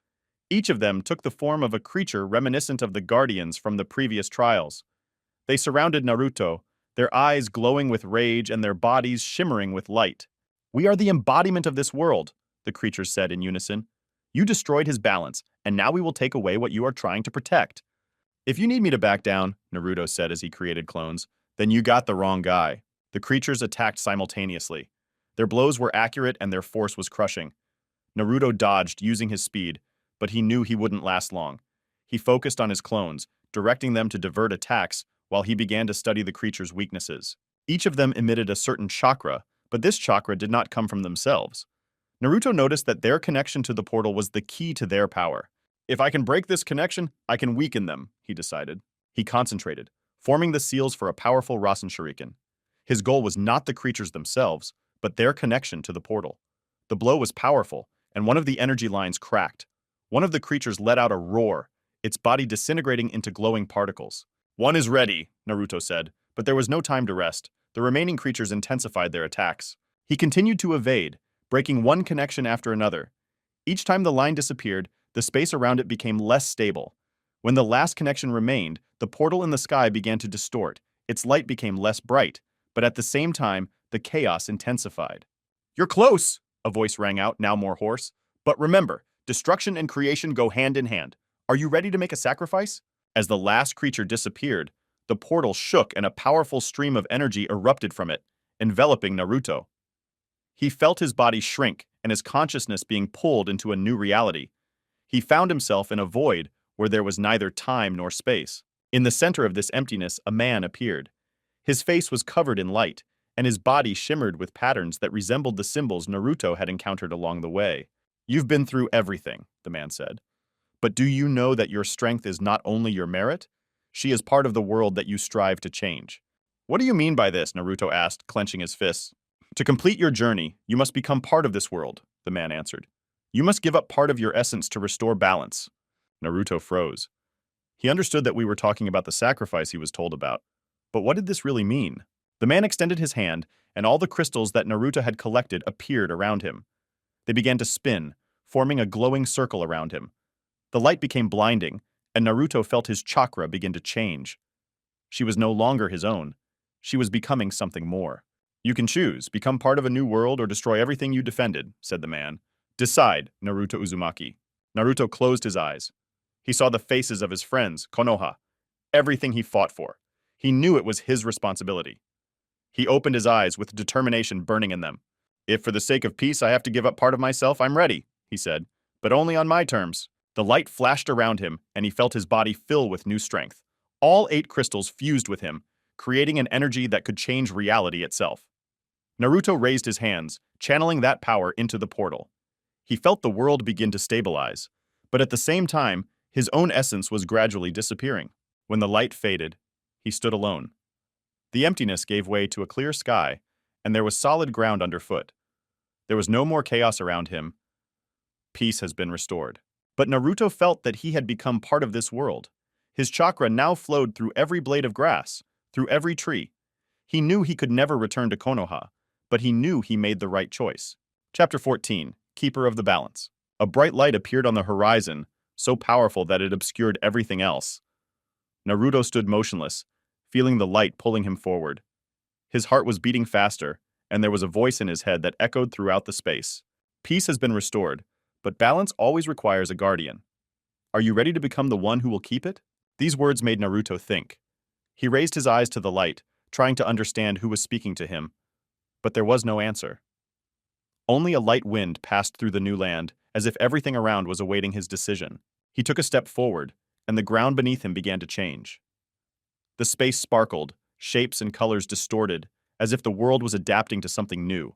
Each of them took the form of a creature reminiscent of the guardians from the previous trials. They surrounded Naruto, their eyes glowing with rage and their bodies shimmering with light. "We are the embodiment of this world," the creatures said in unison. "You destroyed his balance, and now we will take away what you are trying to protect." "If you need me to back down," Naruto said as he created clones, "then you got the wrong guy." The creatures attacked simultaneously. Their blows were accurate and their force was crushing. Naruto dodged, using his speed, but he knew he wouldn't last long. He focused on his clones, directing them to divert attacks while he began to study the creature's weaknesses. Each of them emitted a certain chakra, but this chakra did not come from themselves. Naruto noticed that their connection to the portal was the key to their power. "If I can break this connection, I can weaken them," he decided. He concentrated, forming the seals for a powerful Rasen shuriken. His goal was not the creatures themselves, but their connection to the portal. The blow was powerful, and one of the energy lines cracked. One of the creatures let out a roar. its body disintegrating into glowing particles. "One is ready," Naruto said, but there was no time to rest. The remaining creatures intensified their attacks. He continued to evade, breaking one connection after another. Each time the line disappeared, the space around it became less stable. When the last connection remained, the portal in the sky began to distort. Its light became less bright, but at the same time, the chaos intensified. "You're close!" a voice rang out, now more hoarse. "But remember, destruction and creation go hand in hand. Are you ready to make a sacrifice?" As the last creature disappeared, the portal shook and a powerful stream of energy erupted from it, enveloping Naruto. He felt his body shrink and his consciousness being pulled into a new reality. He found himself in a void where there was neither time nor space. In the center of this emptiness, a man appeared. His face was covered in light, and his body shimmered with patterns that resembled the symbols Naruto had encountered along the way. "You've been through everything," the man said. "But do you know that your strength is not only your merit? She is part of the world that you strive to change." "What do you mean by this?" Naruto asked, clenching his fists. "To complete your journey, you must become part of this world," the man answered. "You must give up part of your essence to restore balance." Naruto froze. He understood that we were talking about the sacrifice he was told about. But what did this really mean? The man extended his hand, and all the crystals that Naruto had collected appeared around him. They began to spin, forming a glowing circle around him. The light became blinding, and Naruto felt his chakra begin to change. She was no longer his own. She was becoming something more. "You can choose, become part of a new world or destroy everything you defended," said the man. "Decide, Naruto Uzumaki." Naruto closed his eyes. He saw the faces of his friends, Konoha, everything he fought for. He knew it was his responsibility. He opened his eyes with determination burning in them. "If for the sake of peace I have to give up part of myself, I'm ready," he said, "but only on my terms." The light flashed around him, and he felt his body fill with new strength. All 8 crystals fused with him, creating an energy that could change reality itself. Naruto raised his hands, channeling that power into the portal. He felt the world begin to stabilize, but at the same time, his own essence was gradually disappearing. When the light faded, he stood alone. The emptiness gave way to a clear sky, and there was solid ground underfoot. There was no more chaos around him. Peace has been restored. But Naruto felt that he had become part of this world. His chakra now flowed through every blade of grass, through every tree. He knew he could never return to Konoha, but he knew he made the right choice. Chapter 14, Keeper of the Balance. A bright light appeared on the horizon, so powerful that it obscured everything else. Naruto stood motionless, feeling the light pulling him forward. His heart was beating faster, and there was a voice in his head that echoed throughout the space. "Peace has been restored, but balance always requires a guardian. Are you ready to become the one who will keep it?" These words made Naruto think. He raised his eyes to the light, trying to understand who was speaking to him, but there was no answer. Only a light wind passed through the new land, as if everything around was awaiting his decision. He took a step forward, and the ground beneath him began to change. The space sparkled, shapes and colors distorted, as if the world was adapting to something new.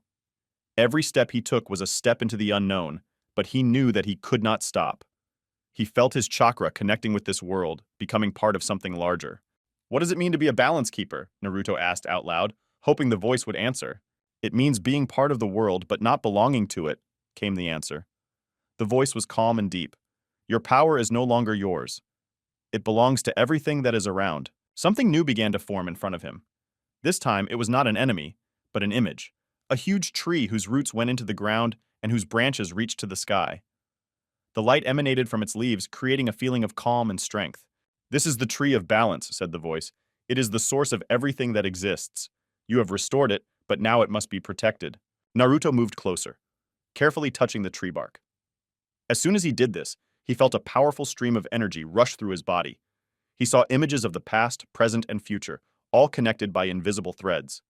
Every step he took was a step into the unknown, but he knew that he could not stop. He felt his chakra connecting with this world, becoming part of something larger. "What does it mean to be a balance keeper?" Naruto asked out loud, hoping the voice would answer. "It means being part of the world but not belonging to it," came the answer. The voice was calm and deep. "Your power is no longer yours. It belongs to everything that is around." Something new began to form in front of him. This time, it was not an enemy, but an image. A huge tree whose roots went into the ground and whose branches reached to the sky. The light emanated from its leaves, creating a feeling of calm and strength. "This is the tree of balance," said the voice. "It is the source of everything that exists. You have restored it, but now it must be protected." Naruto moved closer, carefully touching the tree bark. As soon as he did this, he felt a powerful stream of energy rush through his body. He saw images of the past, present, and future, all connected by invisible threads.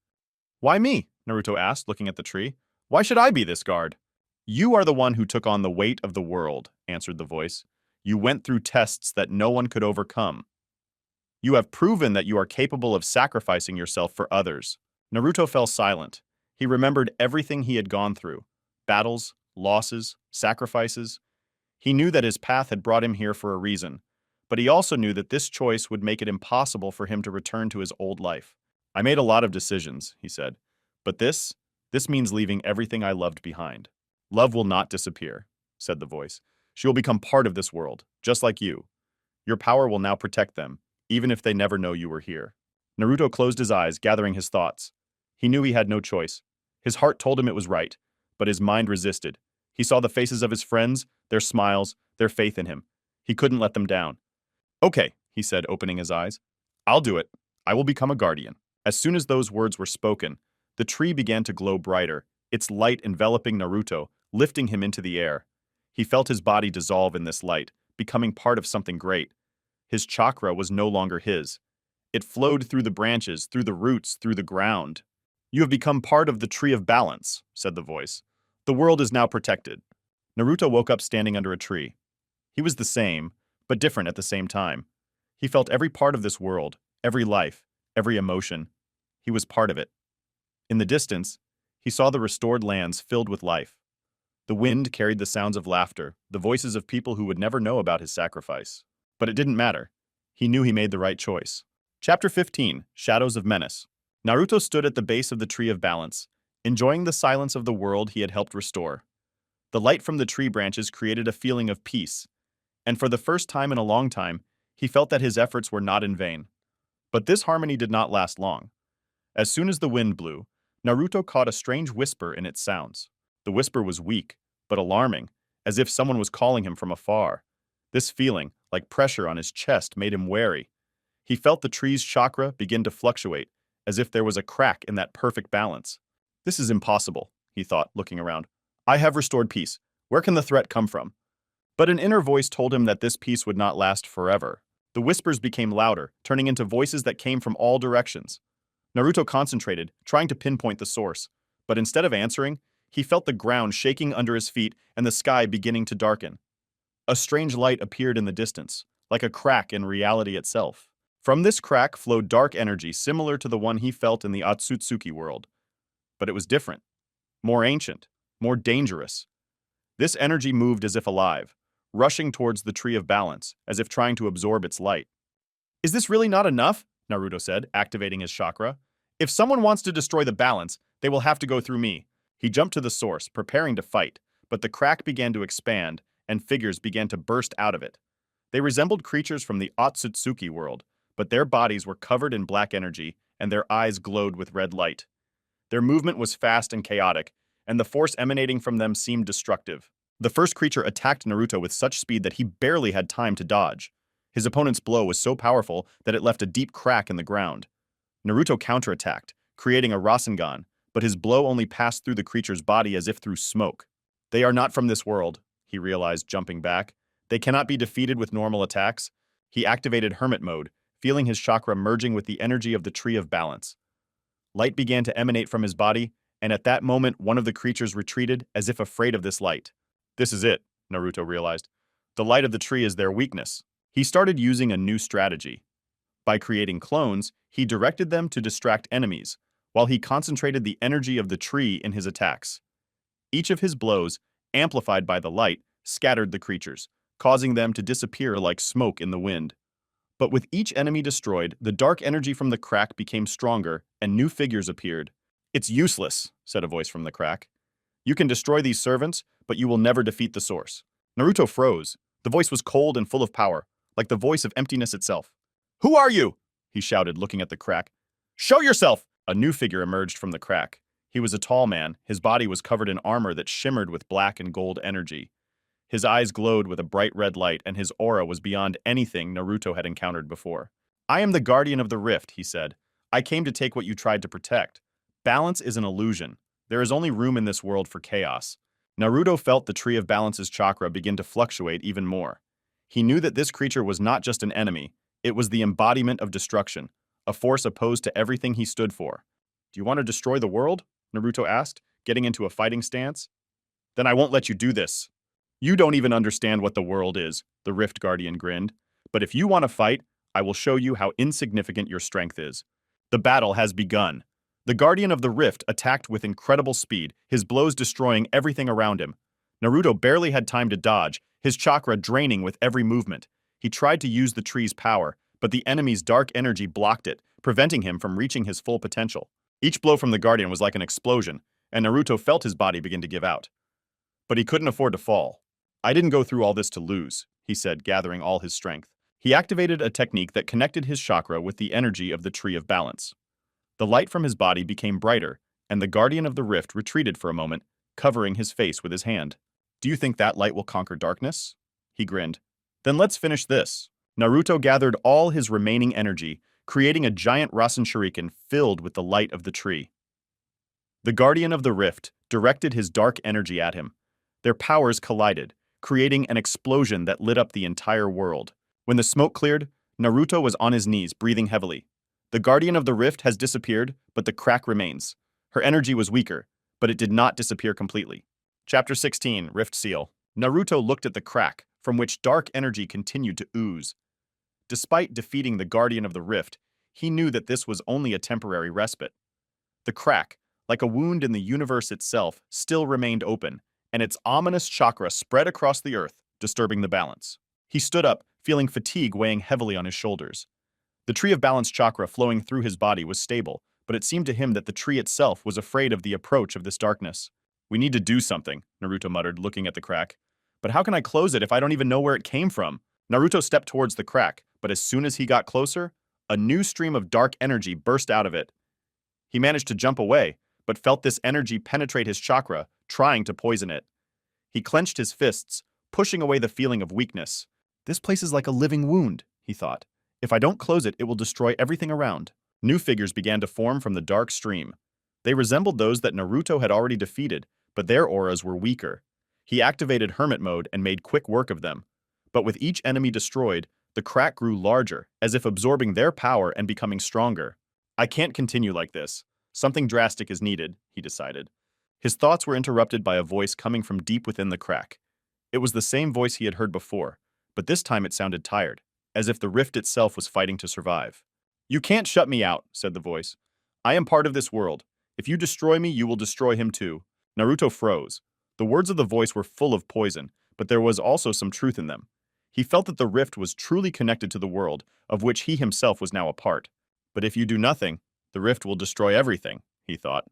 "Why me?" Naruto asked, looking at the tree. "Why should I be this guard?" "You are the one who took on the weight of the world," answered the voice. "You went through tests that no one could overcome. You have proven that you are capable of sacrificing yourself for others." Naruto fell silent. He remembered everything he had gone through: battles, losses, sacrifices. He knew that his path had brought him here for a reason, but he also knew that this choice would make it impossible for him to return to his old life. "I made a lot of decisions," he said, "but this means leaving everything I loved behind." "Love will not disappear," said the voice. "She will become part of this world, just like you. Your power will now protect them, even if they never know you were here. Naruto closed his eyes, gathering his thoughts. He knew he had no choice. His heart told him it was right, but his mind resisted. He saw the faces of his friends, their smiles, their faith in him. He couldn't let them down. Okay, he said, opening his eyes. I'll do it. I will become a guardian. As soon as those words were spoken, the tree began to glow brighter, its light enveloping Naruto, lifting him into the air. He felt his body dissolve in this light, becoming part of something great. His chakra was no longer his. It flowed through the branches, through the roots, through the ground. You have become part of the tree of balance, said the voice. The world is now protected. Naruto woke up standing under a tree. He was the same, but different at the same time. He felt every part of this world, every life, every emotion. He was part of it. In the distance, he saw the restored lands filled with life. The wind carried the sounds of laughter, the voices of people who would never know about his sacrifice. But it didn't matter. He knew he made the right choice. Chapter 15, Shadows of Menace. Naruto stood at the base of the Tree of Balance, enjoying the silence of the world he had helped restore. The light from the tree branches created a feeling of peace, and for the first time in a long time, he felt that his efforts were not in vain. But this harmony did not last long. As soon as the wind blew, Naruto caught a strange whisper in its sounds. The whisper was weak, but alarming, as if someone was calling him from afar. This feeling, like pressure on his chest, made him wary. He felt the tree's chakra begin to fluctuate, as if there was a crack in that perfect balance. This is impossible, he thought, looking around. I have restored peace. Where can the threat come from? But an inner voice told him that this peace would not last forever. The whispers became louder, turning into voices that came from all directions. Naruto concentrated, trying to pinpoint the source. But instead of answering, he felt the ground shaking under his feet and the sky beginning to darken. A strange light appeared in the distance, like a crack in reality itself. From this crack flowed dark energy similar to the one he felt in the Otsutsuki world. But it was different, more ancient, more dangerous. This energy moved as if alive, rushing towards the Tree of Balance, as if trying to absorb its light. Is this really not enough? Naruto said, activating his chakra. If someone wants to destroy the balance, they will have to go through me. He jumped to the source, preparing to fight, but the crack began to expand, and figures began to burst out of it. They resembled creatures from the Otsutsuki world, but their bodies were covered in black energy, and their eyes glowed with red light. Their movement was fast and chaotic, and the force emanating from them seemed destructive. The first creature attacked Naruto with such speed that he barely had time to dodge. His opponent's blow was so powerful that it left a deep crack in the ground. Naruto counterattacked, creating a Rasengan, but his blow only passed through the creature's body as if through smoke. They are not from this world, he realized, jumping back. They cannot be defeated with normal attacks. He activated hermit mode, feeling his chakra merging with the energy of the Tree of Balance. Light began to emanate from his body, and at that moment one of the creatures retreated as if afraid of this light. This is it, Naruto realized. The light of the tree is their weakness. He started using a new strategy. By creating clones, he directed them to distract enemies, while he concentrated the energy of the tree in his attacks. Each of his blows, amplified by the light, scattered the creatures, causing them to disappear like smoke in the wind. But with each enemy destroyed, the dark energy from the crack became stronger, and new figures appeared. It's useless, said a voice from the crack. You can destroy these servants, but you will never defeat the source. Naruto froze. The voice was cold and full of power, like the voice of emptiness itself. Who are you? He shouted, looking at the crack. Show yourself! A new figure emerged from the crack. He was a tall man. His body was covered in armor that shimmered with black and gold energy. His eyes glowed with a bright red light, and his aura was beyond anything Naruto had encountered before. I am the guardian of the rift, he said. I came to take what you tried to protect. Balance is an illusion. There is only room in this world for chaos. Naruto felt the Tree of Balance's chakra begin to fluctuate even more. He knew that this creature was not just an enemy, it was the embodiment of destruction, a force opposed to everything he stood for. Do you want to destroy the world? Naruto asked, getting into a fighting stance. Then I won't let you do this. You don't even understand what the world is, the Rift Guardian grinned. But if you want to fight, I will show you how insignificant your strength is. The battle has begun. The Guardian of the Rift attacked with incredible speed, his blows destroying everything around him. Naruto barely had time to dodge, his chakra draining with every movement. He tried to use the tree's power, but the enemy's dark energy blocked it, preventing him from reaching his full potential. Each blow from the Guardian was like an explosion, and Naruto felt his body begin to give out. But he couldn't afford to fall. I didn't go through all this to lose, he said, gathering all his strength. He activated a technique that connected his chakra with the energy of the Tree of Balance. The light from his body became brighter, and the Guardian of the Rift retreated for a moment, covering his face with his hand. "Do you think that light will conquer darkness?" He grinned. "Then let's finish this." Naruto gathered all his remaining energy, creating a giant Rasen shuriken filled with the light of the tree. The Guardian of the Rift directed his dark energy at him. Their powers collided, creating an explosion that lit up the entire world. When the smoke cleared, Naruto was on his knees, breathing heavily. The Guardian of the Rift has disappeared, but the crack remains. Her energy was weaker, but it did not disappear completely. Chapter 16, Rift Seal. Naruto looked at the crack, from which dark energy continued to ooze. Despite defeating the Guardian of the Rift, he knew that this was only a temporary respite. The crack, like a wound in the universe itself, still remained open, and its ominous chakra spread across the earth, disturbing the balance. He stood up, feeling fatigue weighing heavily on his shoulders. The Tree of Balance chakra flowing through his body was stable, but it seemed to him that the tree itself was afraid of the approach of this darkness. "We need to do something," Naruto muttered, looking at the crack. "But how can I close it if I don't even know where it came from?" Naruto stepped towards the crack, but as soon as he got closer, a new stream of dark energy burst out of it. He managed to jump away, but felt this energy penetrate his chakra, trying to poison it. He clenched his fists, pushing away the feeling of weakness. "This place is like a living wound," he thought. "If I don't close it, it will destroy everything around." New figures began to form from the dark stream. They resembled those that Naruto had already defeated, but their auras were weaker. He activated hermit mode and made quick work of them. But with each enemy destroyed, the crack grew larger, as if absorbing their power and becoming stronger. "I can't continue like this. Something drastic is needed," he decided. His thoughts were interrupted by a voice coming from deep within the crack. It was the same voice he had heard before, but this time it sounded tired, as if the rift itself was fighting to survive. "You can't shut me out," said the voice. "I am part of this world. If you destroy me, you will destroy him too." Naruto froze. The words of the voice were full of poison, but there was also some truth in them. He felt that the rift was truly connected to the world, of which he himself was now a part. "But if you do nothing, the rift will destroy everything," he thought.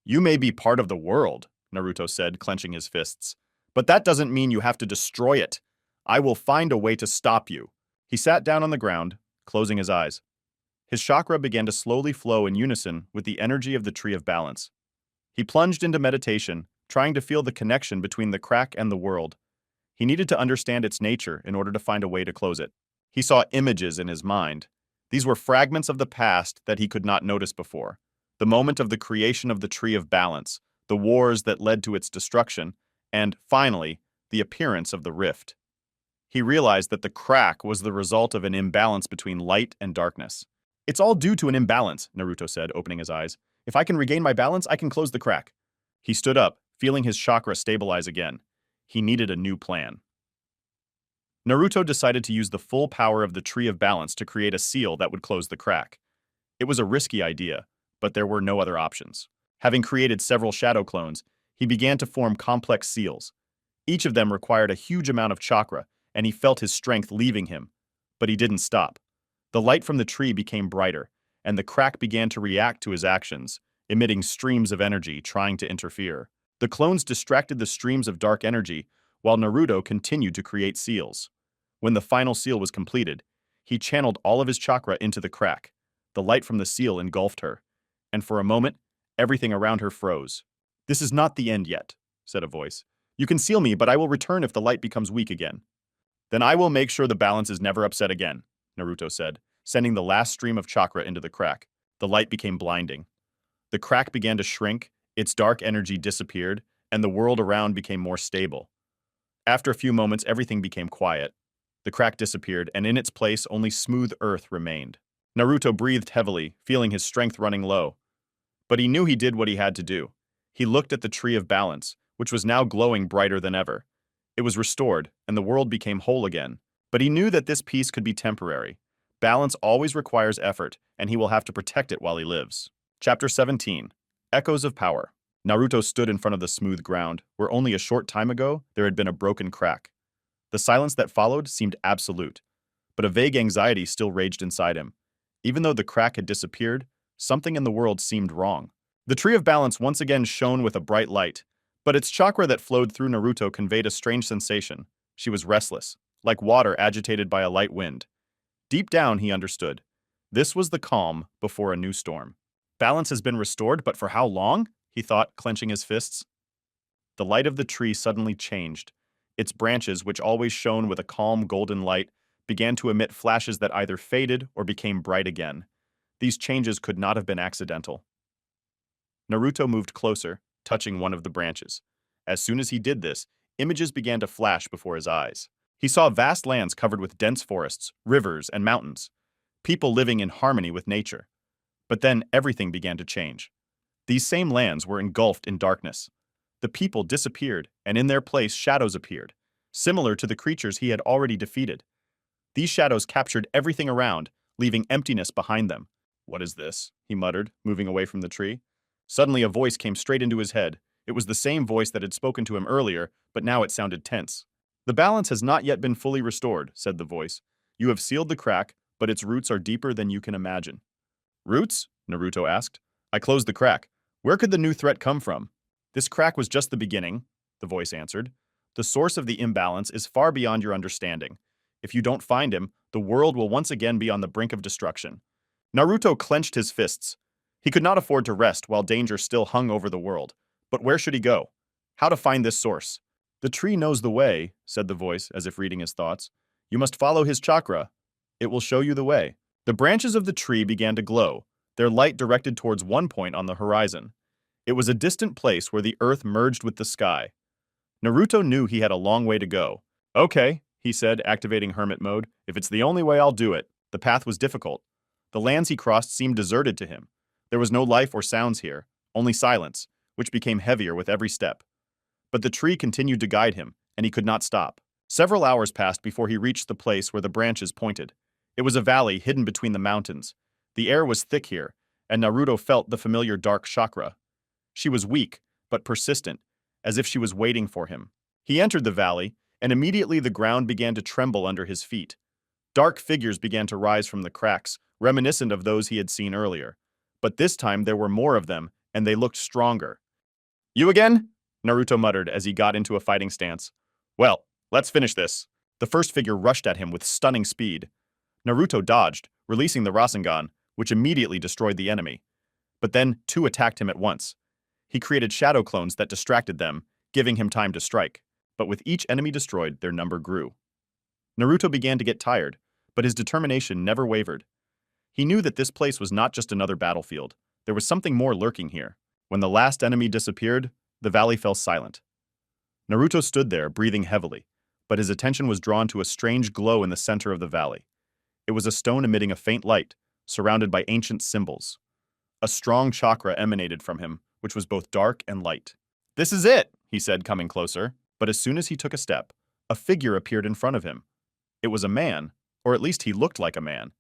"You may be part of the world," Naruto said, clenching his fists. "But that doesn't mean you have to destroy it. I will find a way to stop you." He sat down on the ground, closing his eyes. His chakra began to slowly flow in unison with the energy of the Tree of Balance. He plunged into meditation, trying to feel the connection between the crack and the world. He needed to understand its nature in order to find a way to close it. He saw images in his mind. These were fragments of the past that he could not notice before. The moment of the creation of the Tree of Balance, the wars that led to its destruction, and, finally, the appearance of the rift. He realized that the crack was the result of an imbalance between light and darkness. "It's all due to an imbalance," Naruto said, opening his eyes. "If I can regain my balance, I can close the crack." He stood up, feeling his chakra stabilize again. He needed a new plan. Naruto decided to use the full power of the Tree of Balance to create a seal that would close the crack. It was a risky idea, but there were no other options. Having created several shadow clones, he began to form complex seals. Each of them required a huge amount of chakra, and he felt his strength leaving him. But he didn't stop. The light from the tree became brighter, and the crack began to react to his actions, emitting streams of energy trying to interfere. The clones distracted the streams of dark energy, while Naruto continued to create seals. When the final seal was completed, he channeled all of his chakra into the crack. The light from the seal engulfed her, and for a moment, everything around her froze. "This is not the end yet," said a voice. "You can seal me, but I will return if the light becomes weak again." "Then I will make sure the balance is never upset again," Naruto said, sending the last stream of chakra into the crack. The light became blinding. The crack began to shrink, its dark energy disappeared, and the world around became more stable. After a few moments, everything became quiet. The crack disappeared, and in its place, only smooth earth remained. Naruto breathed heavily, feeling his strength running low. But he knew he did what he had to do. He looked at the Tree of Balance, which was now glowing brighter than ever. It was restored, and the world became whole again. But he knew that this peace could be temporary. Balance always requires effort, and he will have to protect it while he lives. Chapter 17. Echoes of Power. Naruto stood in front of the smooth ground, where only a short time ago there had been a broken crack. The silence that followed seemed absolute, but a vague anxiety still raged inside him. Even though the crack had disappeared, something in the world seemed wrong. The Tree of Balance once again shone with a bright light, but its chakra that flowed through Naruto conveyed a strange sensation. She was restless, like water agitated by a light wind. Deep down, he understood. This was the calm before a new storm. Balance has been restored, but for how long? He thought, clenching his fists. The light of the tree suddenly changed. Its branches, which always shone with a calm golden light, began to emit flashes that either faded or became bright again. These changes could not have been accidental. Naruto moved closer, touching one of the branches. As soon as he did this, images began to flash before his eyes. He saw vast lands covered with dense forests, rivers, and mountains, people living in harmony with nature. But then everything began to change. These same lands were engulfed in darkness. The people disappeared, and in their place shadows appeared, similar to the creatures he had already defeated. These shadows captured everything around, leaving emptiness behind them. "What is this?" he muttered, moving away from the tree. Suddenly a voice came straight into his head. It was the same voice that had spoken to him earlier, but now it sounded tense. "The balance has not yet been fully restored," said the voice. "You have sealed the crack, but its roots are deeper than you can imagine." "Roots?" Naruto asked. "I closed the crack. Where could the new threat come from?" "This crack was just the beginning," the voice answered. "The source of the imbalance is far beyond your understanding. If you don't find him, the world will once again be on the brink of destruction." Naruto clenched his fists. He could not afford to rest while danger still hung over the world. But where should he go? How to find this source? "The tree knows the way," said the voice, as if reading his thoughts. "You must follow his chakra. It will show you the way." The branches of the tree began to glow, their light directed towards one point on the horizon. It was a distant place where the earth merged with the sky. Naruto knew he had a long way to go. "Okay," he said, activating hermit mode. "If it's the only way, I'll do it." The path was difficult. The lands he crossed seemed deserted to him. There was no life or sounds here, only silence, which became heavier with every step. But the tree continued to guide him, and he could not stop. Several hours passed before he reached the place where the branches pointed. It was a valley hidden between the mountains. The air was thick here, and Naruto felt the familiar dark chakra. She was weak, but persistent, as if she was waiting for him. He entered the valley, and immediately the ground began to tremble under his feet. Dark figures began to rise from the cracks, reminiscent of those he had seen earlier. But this time there were more of them, and they looked stronger. "You again?" Naruto muttered as he got into a fighting stance. "Well, let's finish this." The first figure rushed at him with stunning speed. Naruto dodged, releasing the Rasengan, which immediately destroyed the enemy. But then two attacked him at once. He created shadow clones that distracted them, giving him time to strike. But with each enemy destroyed, their number grew. Naruto began to get tired, but his determination never wavered. He knew that this place was not just another battlefield. There was something more lurking here. When the last enemy disappeared, the valley fell silent. Naruto stood there, breathing heavily, but his attention was drawn to a strange glow in the center of the valley. It was a stone emitting a faint light, surrounded by ancient symbols. A strong chakra emanated from him, which was both dark and light. "This is it," he said, coming closer. But as soon as he took a step, a figure appeared in front of him. It was a man, or at least he looked like a man.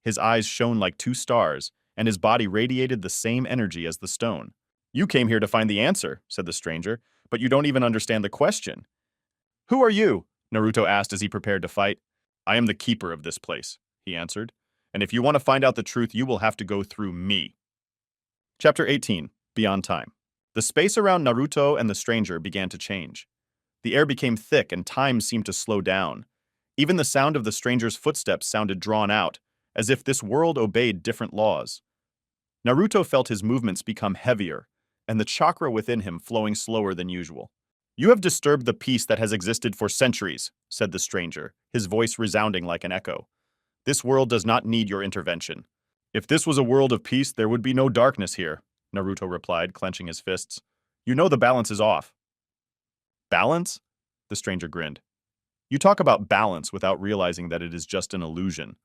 His eyes shone like two stars, and his body radiated the same energy as the stone. "You came here to find the answer," said the stranger, "but you don't even understand the question." "Who are you?" Naruto asked as he prepared to fight. "I am the keeper of this place," he answered. "And if you want to find out the truth, you will have to go through me." Chapter 18. Beyond Time. The space around Naruto and the stranger began to change. The air became thick and time seemed to slow down. Even the sound of the stranger's footsteps sounded drawn out, as if this world obeyed different laws. Naruto felt his movements become heavier, and the chakra within him flowing slower than usual. "You have disturbed the peace that has existed for centuries," said the stranger, his voice resounding like an echo. "This world does not need your intervention." "If this was a world of peace, there would be no darkness here," Naruto replied, clenching his fists. "You know the balance is off." "Balance?" The stranger grinned. "You talk about balance without realizing that it is just an illusion.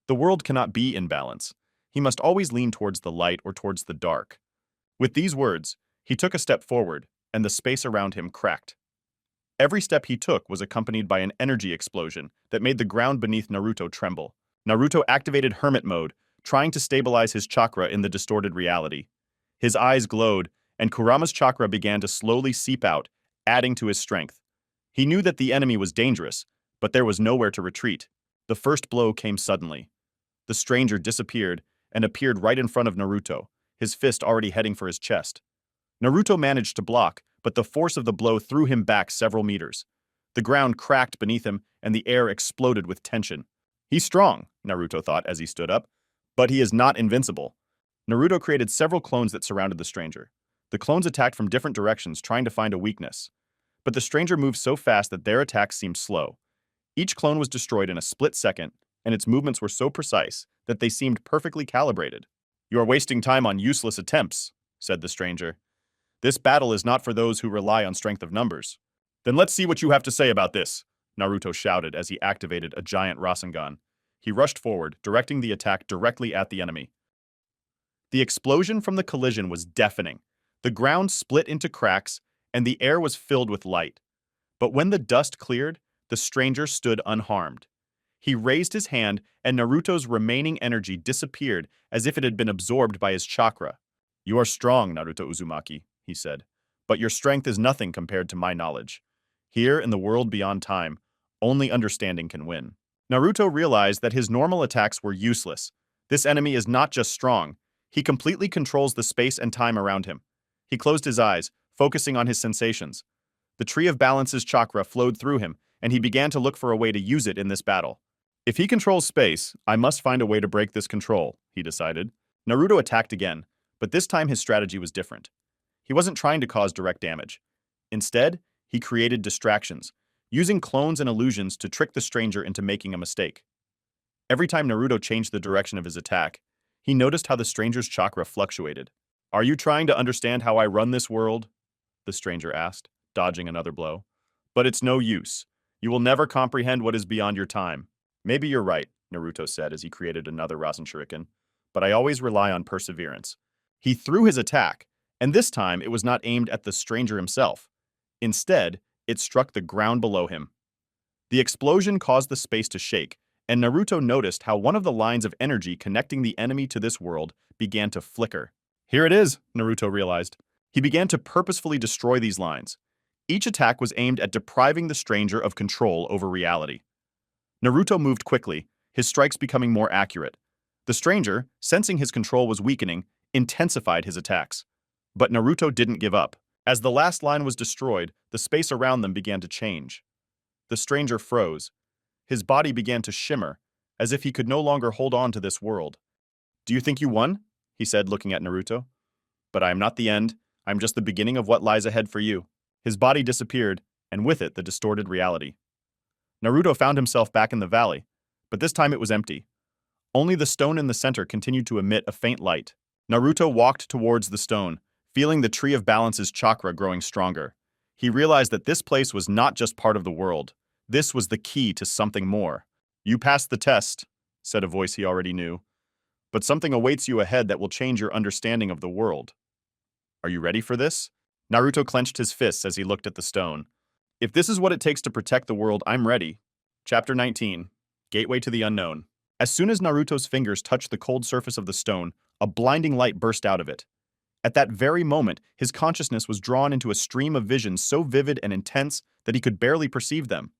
The world cannot be in balance. He must always lean towards the light or towards the dark." With these words, he took a step forward, and the space around him cracked. Every step he took was accompanied by an energy explosion that made the ground beneath Naruto tremble. Naruto activated hermit mode, trying to stabilize his chakra in the distorted reality. His eyes glowed, and Kurama's chakra began to slowly seep out, adding to his strength. He knew that the enemy was dangerous, but there was nowhere to retreat. The first blow came suddenly. The stranger disappeared and appeared right in front of Naruto, his fist already heading for his chest. Naruto managed to block, but the force of the blow threw him back several meters. The ground cracked beneath him, and the air exploded with tension. "He's strong," Naruto thought as he stood up. But he is not invincible. Naruto created several clones that surrounded the stranger. The clones attacked from different directions, trying to find a weakness. But the stranger moved so fast that their attacks seemed slow. Each clone was destroyed in a split second, and its movements were so precise that they seemed perfectly calibrated. "You are wasting time on useless attempts," said the stranger. "This battle is not for those who rely on strength of numbers." "Then let's see what you have to say about this," Naruto shouted as he activated a giant Rasengan. He rushed forward, directing the attack directly at the enemy. The explosion from the collision was deafening. The ground split into cracks, and the air was filled with light. But when the dust cleared, the stranger stood unharmed. He raised his hand, and Naruto's remaining energy disappeared as if it had been absorbed by his chakra. "You are strong, Naruto Uzumaki," he said, "but your strength is nothing compared to my knowledge. Here, in the world beyond time, only understanding can win." Naruto realized that his normal attacks were useless. This enemy is not just strong. He completely controls the space and time around him. He closed his eyes, focusing on his sensations. The Tree of Balance's chakra flowed through him, and he began to look for a way to use it in this battle. If he controls space, I must find a way to break this control, he decided. Naruto attacked again, but this time his strategy was different. He wasn't trying to cause direct damage. Instead, he created distractions, using clones and illusions to trick the stranger into making a mistake. Every time Naruto changed the direction of his attack, he noticed how the stranger's chakra fluctuated. "Are you trying to understand how I run this world?" the stranger asked, dodging another blow. "But it's no use. You will never comprehend what is beyond your time." "Maybe you're right," Naruto said as he created another Rasen Shuriken, "but I always rely on perseverance." He threw his attack, and this time it was not aimed at the stranger himself. Instead, it struck the ground below him. The explosion caused the space to shake, and Naruto noticed how one of the lines of energy connecting the enemy to this world began to flicker. "Here it is," Naruto realized. He began to purposefully destroy these lines. Each attack was aimed at depriving the stranger of control over reality. Naruto moved quickly, his strikes becoming more accurate. The stranger, sensing his control was weakening, intensified his attacks. But Naruto didn't give up. As the last line was destroyed, the space around them began to change. The stranger froze. His body began to shimmer, as if he could no longer hold on to this world. "Do you think you won?" he said, looking at Naruto. "But I am not the end. I am just the beginning of what lies ahead for you." His body disappeared, and with it the distorted reality. Naruto found himself back in the valley, but this time it was empty. Only the stone in the center continued to emit a faint light. Naruto walked towards the stone, feeling the Tree of Balance's chakra growing stronger. He realized that this place was not just part of the world. This was the key to something more. "You passed the test," said a voice he already knew. "But something awaits you ahead that will change your understanding of the world. Are you ready for this?" Naruto clenched his fists as he looked at the stone. "If this is what it takes to protect the world, I'm ready." Chapter 19. Gateway to the Unknown. As soon as Naruto's fingers touched the cold surface of the stone, a blinding light burst out of it. At that very moment, his consciousness was drawn into a stream of visions so vivid and intense that he could barely perceive them.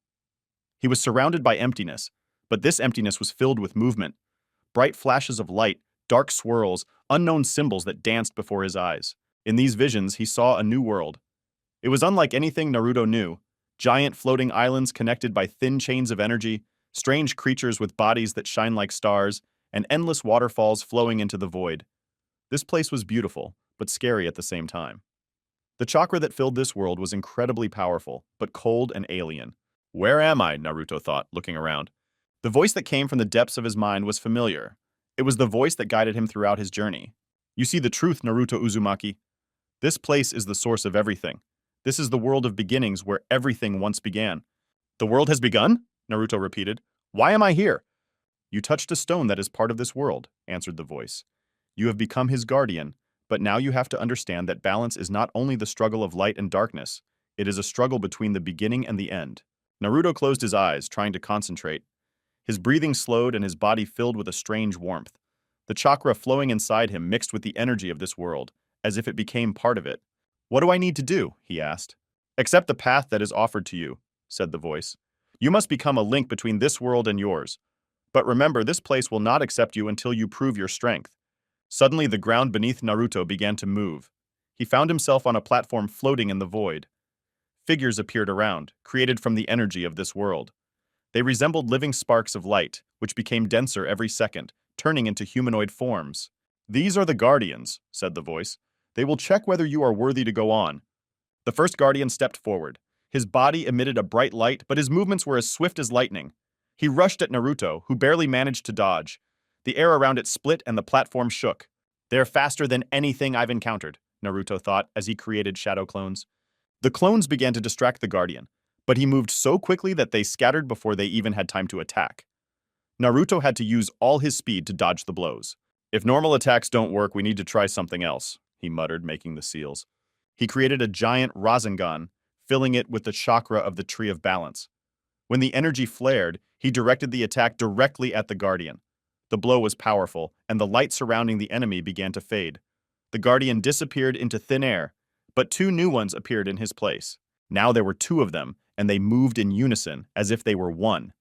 He was surrounded by emptiness, but this emptiness was filled with movement. Bright flashes of light, dark swirls, unknown symbols that danced before his eyes. In these visions, he saw a new world. It was unlike anything Naruto knew. Giant floating islands connected by thin chains of energy, strange creatures with bodies that shine like stars, and endless waterfalls flowing into the void. This place was beautiful, but scary at the same time. The chakra that filled this world was incredibly powerful, but cold and alien. "Where am I?" Naruto thought, looking around. The voice that came from the depths of his mind was familiar. It was the voice that guided him throughout his journey. "You see the truth, Naruto Uzumaki. This place is the source of everything. This is the world of beginnings where everything once began." "The world has begun?" Naruto repeated. "Why am I here?" "You touched a stone that is part of this world," answered the voice. "You have become his guardian, but now you have to understand that balance is not only the struggle of light and darkness, it is a struggle between the beginning and the end." Naruto closed his eyes, trying to concentrate. His breathing slowed and his body filled with a strange warmth. The chakra flowing inside him mixed with the energy of this world, as if it became part of it. "What do I need to do?" he asked. "Accept the path that is offered to you," said the voice. "You must become a link between this world and yours. But remember, this place will not accept you until you prove your strength." Suddenly, the ground beneath Naruto began to move. He found himself on a platform floating in the void. Figures appeared around, created from the energy of this world. They resembled living sparks of light, which became denser every second, turning into humanoid forms. "These are the Guardians," said the voice. "They will check whether you are worthy to go on." The first Guardian stepped forward. His body emitted a bright light, but his movements were as swift as lightning. He rushed at Naruto, who barely managed to dodge. The air around it split and the platform shook. "They're faster than anything I've encountered," Naruto thought as he created shadow clones. The clones began to distract the Guardian, but he moved so quickly that they scattered before they even had time to attack. Naruto had to use all his speed to dodge the blows. "If normal attacks don't work, we need to try something else," he muttered, making the seals. He created a giant Rasengan, filling it with the chakra of the Tree of Balance. When the energy flared, he directed the attack directly at the Guardian. The blow was powerful, and the light surrounding the enemy began to fade. The Guardian disappeared into thin air, but two new ones appeared in his place. Now there were two of them, and they moved in unison, as if they were one.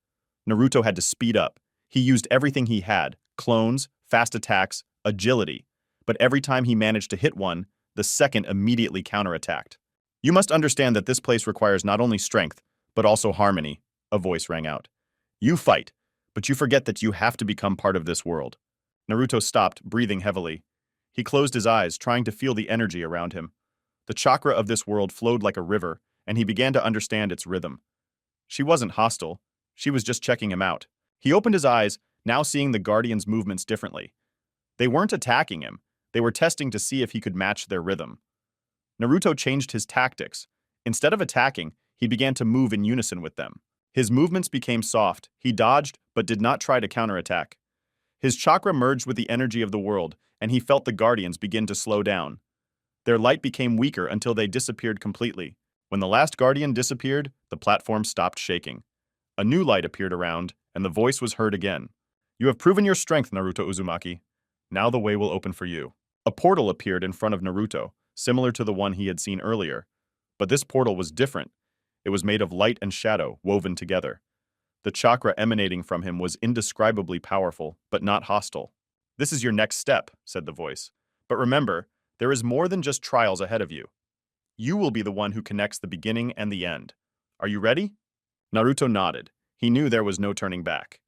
Naruto had to speed up. He used everything he had: clones, fast attacks, agility. But every time he managed to hit one, the second immediately counterattacked. "You must understand that this place requires not only strength, but also harmony," a voice rang out. "You fight, but you forget that you have to become part of this world." Naruto stopped, breathing heavily. He closed his eyes, trying to feel the energy around him. The chakra of this world flowed like a river, and he began to understand its rhythm. She wasn't hostile. She was just checking him out. He opened his eyes, now seeing the Guardian's movements differently. They weren't attacking him. They were testing to see if he could match their rhythm. Naruto changed his tactics. Instead of attacking, he began to move in unison with them. His movements became soft. He dodged, but did not try to counterattack. His chakra merged with the energy of the world, and he felt the Guardians begin to slow down. Their light became weaker until they disappeared completely. When the last Guardian disappeared, the platform stopped shaking. A new light appeared around, and the voice was heard again. "You have proven your strength, Naruto Uzumaki. Now the way will open for you." A portal appeared in front of Naruto, similar to the one he had seen earlier. But this portal was different. It was made of light and shadow, woven together. The chakra emanating from him was indescribably powerful, but not hostile. "This is your next step," said the voice. "But remember, there is more than just trials ahead of you. You will be the one who connects the beginning and the end. Are you ready?" Naruto nodded. He knew there was no turning back.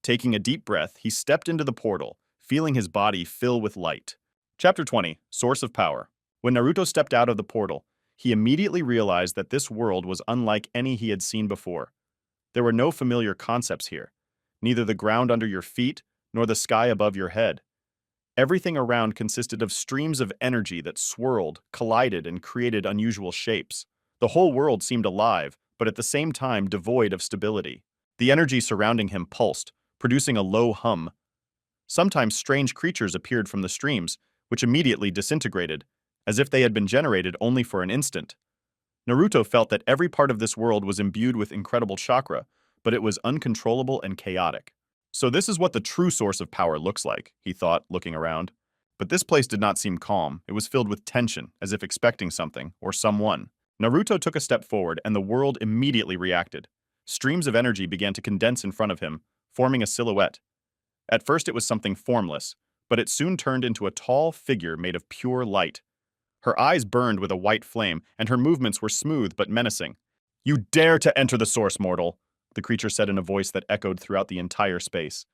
Taking a deep breath, he stepped into the portal, feeling his body fill with light. Chapter 20, Source of Power. When Naruto stepped out of the portal, he immediately realized that this world was unlike any he had seen before. There were no familiar concepts here, neither the ground under your feet nor the sky above your head. Everything around consisted of streams of energy that swirled, collided, and created unusual shapes. The whole world seemed alive, but at the same time devoid of stability. The energy surrounding him pulsed, producing a low hum. Sometimes strange creatures appeared from the streams, which immediately disintegrated, as if they had been generated only for an instant. Naruto felt that every part of this world was imbued with incredible chakra, but it was uncontrollable and chaotic. "So this is what the true source of power looks like," he thought, looking around. But this place did not seem calm. It was filled with tension, as if expecting something, or someone. Naruto took a step forward, and the world immediately reacted. Streams of energy began to condense in front of him, forming a silhouette. At first it was something formless, but it soon turned into a tall figure made of pure light. Her eyes burned with a white flame, and her movements were smooth but menacing. "You dare to enter the source, mortal," the creature said in a voice that echoed throughout the entire space.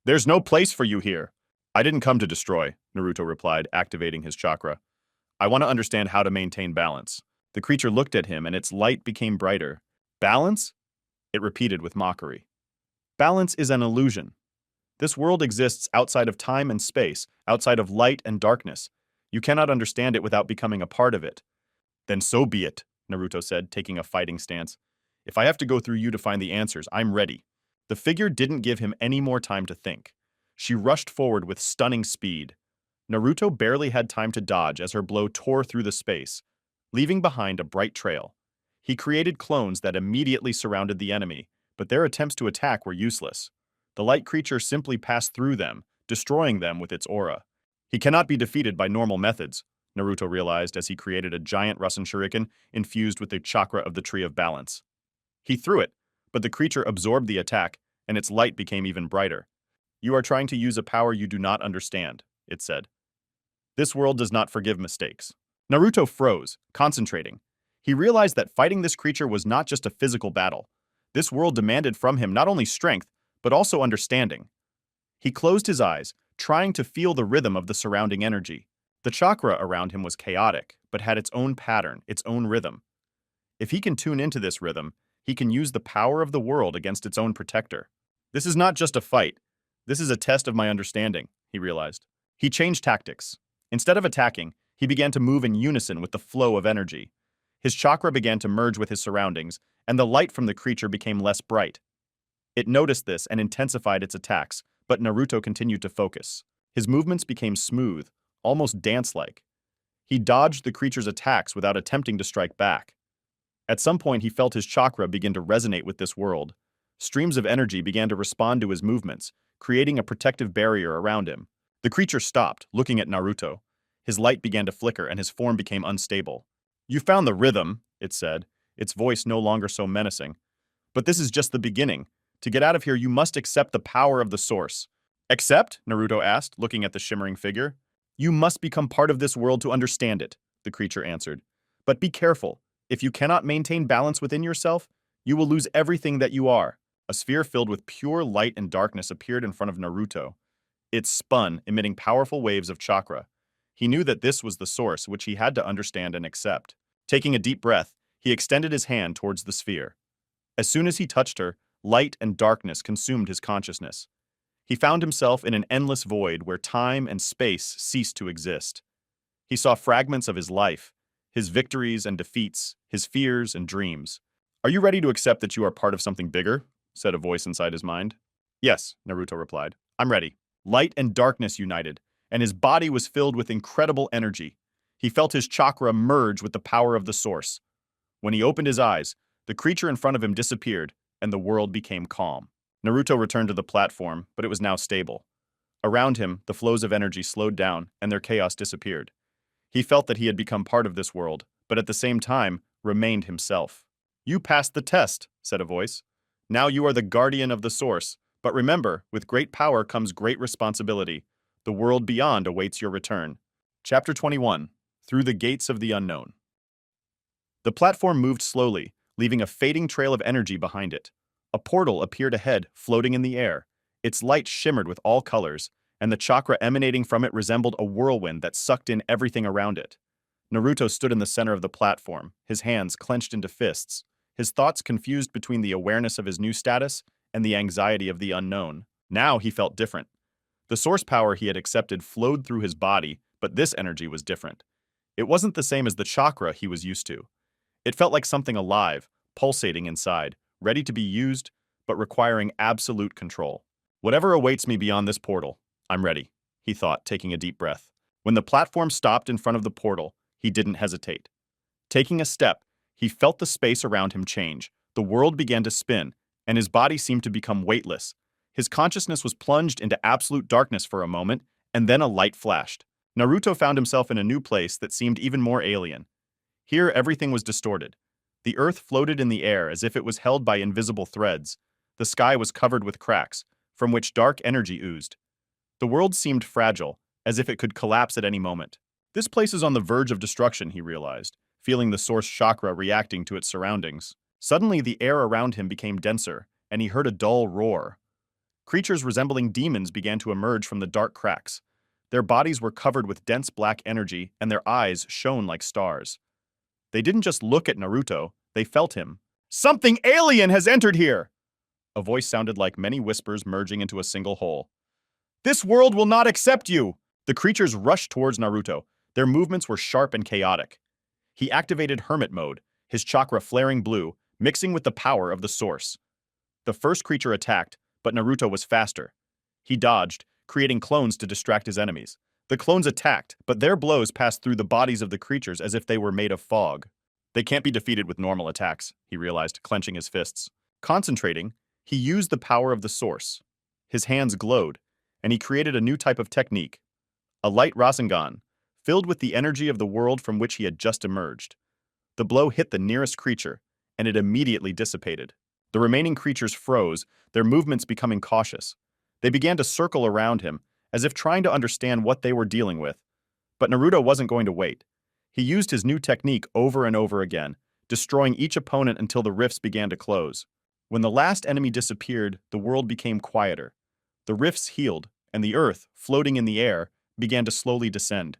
"There's no place for you here." "I didn't come to destroy," Naruto replied, activating his chakra. "I want to understand how to maintain balance." The creature looked at him, and its light became brighter. "Balance?" It repeated with mockery. "Balance is an illusion. This world exists outside of time and space, outside of light and darkness. You cannot understand it without becoming a part of it." "Then so be it," Naruto said, taking a fighting stance. "If I have to go through you to find the answers, I'm ready." The figure didn't give him any more time to think. She rushed forward with stunning speed. Naruto barely had time to dodge as her blow tore through the space, leaving behind a bright trail. He created clones that immediately surrounded the enemy, but their attempts to attack were useless. The light creature simply passed through them, destroying them with its aura. He cannot be defeated by normal methods, Naruto realized as he created a giant Rasen Shuriken infused with the chakra of the Tree of Balance. He threw it, but the creature absorbed the attack, and its light became even brighter. "You are trying to use a power you do not understand," it said. "This world does not forgive mistakes." Naruto froze, concentrating. He realized that fighting this creature was not just a physical battle. This world demanded from him not only strength, but also understanding. He closed his eyes, trying to feel the rhythm of the surrounding energy. The chakra around him was chaotic, but had its own pattern, its own rhythm. If he can tune into this rhythm, he can use the power of the world against its own protector. This is not just a fight. This is a test of my understanding, he realized. He changed tactics. Instead of attacking, he began to move in unison with the flow of energy. His chakra began to merge with his surroundings, and the light from the creature became less bright. It noticed this and intensified its attacks, but Naruto continued to focus. His movements became smooth, almost dance-like. He dodged the creature's attacks without attempting to strike back. At some point, he felt his chakra begin to resonate with this world. Streams of energy began to respond to his movements, creating a protective barrier around him. The creature stopped, looking at Naruto. His light began to flicker and his form became unstable. "You found the rhythm," it said, its voice no longer so menacing. "But this is just the beginning. To get out of here, you must accept the power of the source." "Accept?" Naruto asked, looking at the shimmering figure. "You must become part of this world to understand it," the creature answered. "But be careful. If you cannot maintain balance within yourself, you will lose everything that you are." A sphere filled with pure light and darkness appeared in front of Naruto. It spun, emitting powerful waves of chakra. He knew that this was the source which he had to understand and accept. Taking a deep breath, he extended his hand towards the sphere. As soon as he touched her, light and darkness consumed his consciousness. He found himself in an endless void where time and space ceased to exist. He saw fragments of his life, his victories and defeats, his fears and dreams. "Are you ready to accept that you are part of something bigger?" said a voice inside his mind. "Yes," Naruto replied. "I'm ready." Light and darkness united, and his body was filled with incredible energy. He felt his chakra merge with the power of the source. When he opened his eyes, the creature in front of him disappeared, and the world became calm. Naruto returned to the platform, but it was now stable. Around him, the flows of energy slowed down, and their chaos disappeared. He felt that he had become part of this world, but at the same time, remained himself. "You passed the test," said a voice. "Now you are the guardian of the source. But remember, with great power comes great responsibility. The world beyond awaits your return." Chapter 21. Through the Gates of the Unknown. The platform moved slowly, leaving a fading trail of energy behind it. A portal appeared ahead, floating in the air. Its light shimmered with all colors, and the chakra emanating from it resembled a whirlwind that sucked in everything around it. Naruto stood in the center of the platform, his hands clenched into fists, his thoughts confused between the awareness of his new status and the anxiety of the unknown. Now he felt different. The source power he had accepted flowed through his body, but this energy was different. It wasn't the same as the chakra he was used to. It felt like something alive, pulsating inside, ready to be used, but requiring absolute control. "Whatever awaits me beyond this portal, I'm ready," he thought, taking a deep breath. When the platform stopped in front of the portal, he didn't hesitate. Taking a step, he felt the space around him change. The world began to spin, and his body seemed to become weightless. His consciousness was plunged into absolute darkness for a moment, and then a light flashed. Naruto found himself in a new place that seemed even more alien. Here, everything was distorted. The earth floated in the air as if it was held by invisible threads. The sky was covered with cracks, from which dark energy oozed. The world seemed fragile, as if it could collapse at any moment. This place is on the verge of destruction, he realized, feeling the source chakra reacting to its surroundings. Suddenly, the air around him became denser, and he heard a dull roar. Creatures resembling demons began to emerge from the dark cracks. Their bodies were covered with dense black energy, and their eyes shone like stars. They didn't just look at Naruto, they felt him. "Something alien has entered here!" A voice sounded like many whispers merging into a single whole. "This world will not accept you!" The creatures rushed towards Naruto. Their movements were sharp and chaotic. He activated hermit mode, his chakra flaring blue, mixing with the power of the source. The first creature attacked, but Naruto was faster. He dodged, creating clones to distract his enemies. The clones attacked, but their blows passed through the bodies of the creatures as if they were made of fog. They can't be defeated with normal attacks, he realized, clenching his fists. Concentrating, he used the power of the source. His hands glowed, and he created a new type of technique, a light Rasengan, filled with the energy of the world from which he had just emerged. The blow hit the nearest creature, and it immediately dissipated. The remaining creatures froze, their movements becoming cautious. They began to circle around him, as if trying to understand what they were dealing with. But Naruto wasn't going to wait. He used his new technique over and over again, destroying each opponent until the rifts began to close. When the last enemy disappeared, the world became quieter. The rifts healed, and the earth, floating in the air, began to slowly descend.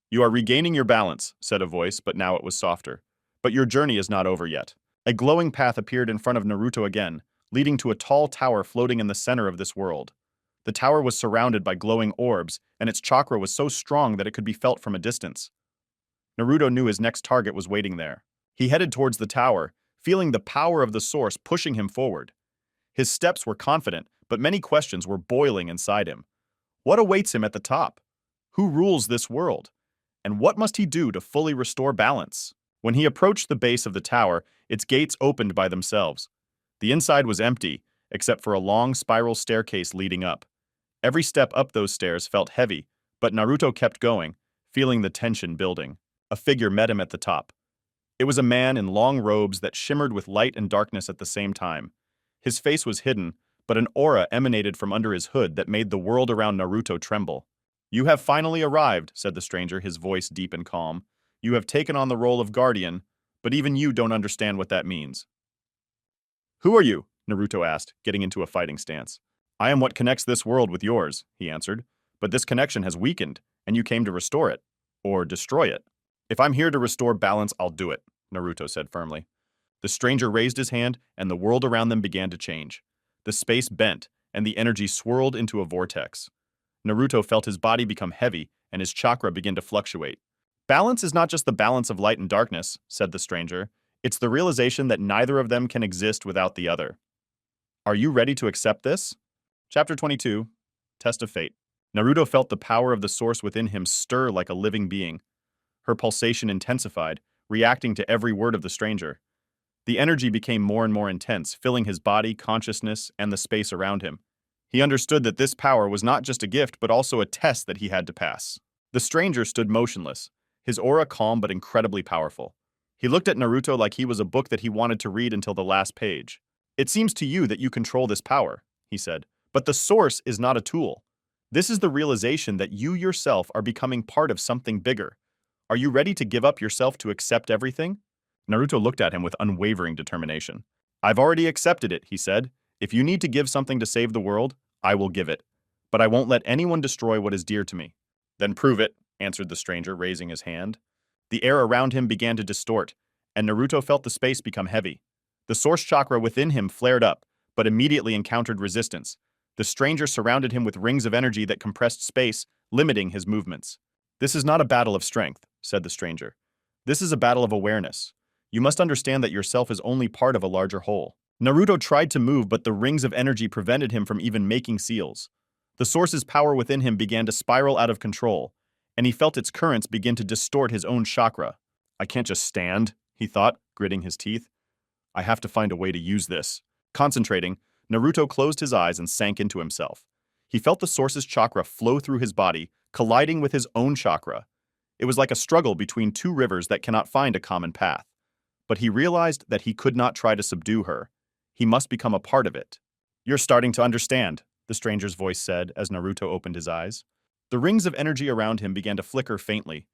"You are regaining your balance," said a voice, but now it was softer. "But your journey is not over yet." A glowing path appeared in front of Naruto again, leading to a tall tower floating in the center of this world. The tower was surrounded by glowing orbs, and its chakra was so strong that it could be felt from a distance. Naruto knew his next target was waiting there. He headed towards the tower, feeling the power of the source pushing him forward. His steps were confident, but many questions were boiling inside him. What awaits him at the top? Who rules this world? And what must he do to fully restore balance? When he approached the base of the tower, its gates opened by themselves. The inside was empty, except for a long spiral staircase leading up. Every step up those stairs felt heavy, but Naruto kept going, feeling the tension building. A figure met him at the top. It was a man in long robes that shimmered with light and darkness at the same time. His face was hidden, but an aura emanated from under his hood that made the world around Naruto tremble. "You have finally arrived," said the stranger, his voice deep and calm. "You have taken on the role of guardian, but even you don't understand what that means." "Who are you?" Naruto asked, getting into a fighting stance. "I am what connects this world with yours," he answered. "But this connection has weakened, and you came to restore it. Or destroy it." "If I'm here to restore balance, I'll do it," Naruto said firmly. The stranger raised his hand, and the world around them began to change. The space bent, and the energy swirled into a vortex. Naruto felt his body become heavy, and his chakra begin to fluctuate. "Balance is not just the balance of light and darkness," said the stranger. "It's the realization that neither of them can exist without the other. Are you ready to accept this?" Chapter 22, Test of Fate. Naruto felt the power of the source within him stir like a living being. Her pulsation intensified, reacting to every word of the stranger. The energy became more and more intense, filling his body, consciousness, and the space around him. He understood that this power was not just a gift, but also a test that he had to pass. The stranger stood motionless, his aura calm but incredibly powerful. He looked at Naruto like he was a book that he wanted to read until the last page. "It seems to you that you control this power," he said, "but the source is not a tool. This is the realization that you yourself are becoming part of something bigger. Are you ready to give up yourself to accept everything?" Naruto looked at him with unwavering determination. "I've already accepted it," he said. "If you need to give something to save the world, I will give it. But I won't let anyone destroy what is dear to me." "Then prove it," answered the stranger, raising his hand. The air around him began to distort, and Naruto felt the space become heavy. The source chakra within him flared up, but immediately encountered resistance. The stranger surrounded him with rings of energy that compressed space, limiting his movements. "This is not a battle of strength," said the stranger. "This is a battle of awareness. You must understand that yourself is only part of a larger whole." Naruto tried to move, but the rings of energy prevented him from even making seals. The source's power within him began to spiral out of control, and he felt its currents begin to distort his own chakra. "I can't just stand," he thought, gritting his teeth. "I have to find a way to use this." Concentrating, Naruto closed his eyes and sank into himself. He felt the source's chakra flow through his body, colliding with his own chakra. It was like a struggle between two rivers that cannot find a common path. But he realized that he could not try to subdue her. He must become a part of it. "You're starting to understand," the stranger's voice said as Naruto opened his eyes. The rings of energy around him began to flicker faintly.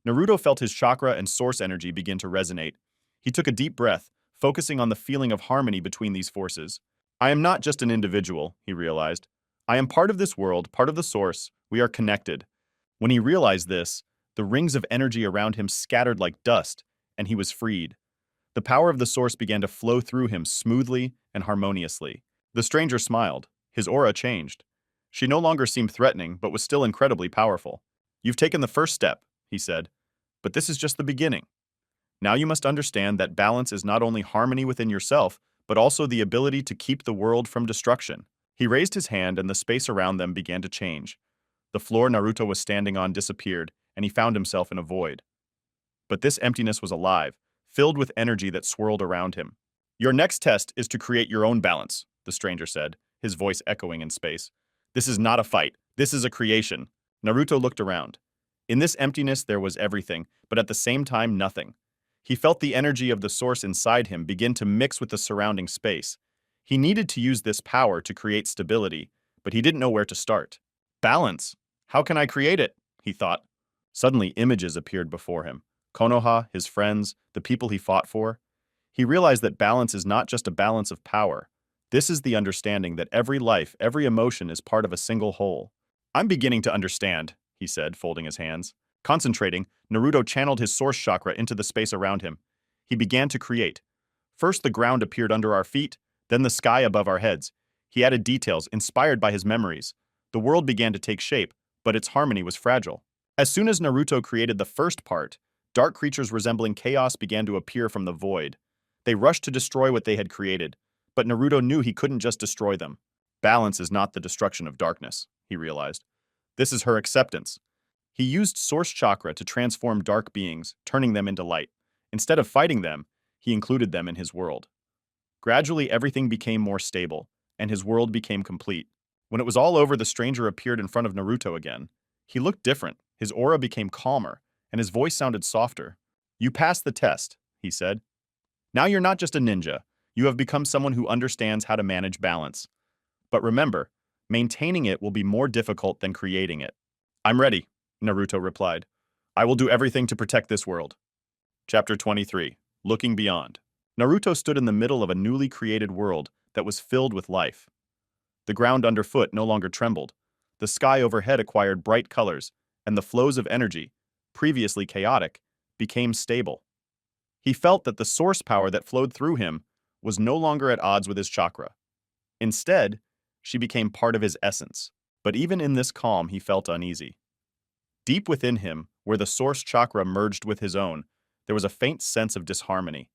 Naruto felt his chakra and source energy begin to resonate. He took a deep breath, focusing on the feeling of harmony between these forces. "I am not just an individual," he realized. "I am part of this world, part of the source. We are connected." When he realized this, the rings of energy around him scattered like dust, and he was freed. The power of the source began to flow through him smoothly and harmoniously. The stranger smiled. His aura changed. She no longer seemed threatening, but was still incredibly powerful. "You've taken the first step," he said, "but this is just the beginning. Now you must understand that balance is not only harmony within yourself, but also the ability to keep the world from destruction." He raised his hand and the space around them began to change. The floor Naruto was standing on disappeared, and he found himself in a void. But this emptiness was alive, filled with energy that swirled around him. "Your next test is to create your own balance," the stranger said, his voice echoing in space. "This is not a fight. This is a creation." Naruto looked around. In this emptiness there was everything, but at the same time nothing. He felt the energy of the source inside him begin to mix with the surrounding space. He needed to use this power to create stability, but he didn't know where to start. "Balance? How can I create it?" he thought. Suddenly images appeared before him. Konoha, his friends, the people he fought for. He realized that balance is not just a balance of power. This is the understanding that every life, every emotion is part of a single whole. I'm beginning to understand, he said, folding his hands. Concentrating, Naruto channeled his source chakra into the space around him. He began to create. First the ground appeared under our feet, then the sky above our heads. He added details inspired by his memories. The world began to take shape, but its harmony was fragile. As soon as Naruto created the first part, dark creatures resembling chaos began to appear from the void. They rushed to destroy what they had created, but Naruto knew he couldn't just destroy them. Balance is not the destruction of darkness, he realized. This is her acceptance. He used source chakra to transform dark beings, turning them into light. Instead of fighting them, he included them in his world. Gradually, everything became more stable, and his world became complete. When it was all over, the stranger appeared in front of Naruto again. He looked different, his aura became calmer, and his voice sounded softer. You passed the test, he said. Now you're not just a ninja, you have become someone who understands how to manage balance. But remember, maintaining it will be more difficult than creating it. I'm ready, Naruto replied. I will do everything to protect this world. Chapter 23. Looking Beyond. Naruto stood in the middle of a newly created world that was filled with life. The ground underfoot no longer trembled. The sky overhead acquired bright colors, and the flows of energy, previously chaotic, became stable. He felt that the source power that flowed through him was no longer at odds with his chakra. Instead, she became part of his essence. But even in this calm, he felt uneasy. Deep within him, where the source chakra merged with his own, there was a faint sense of disharmony.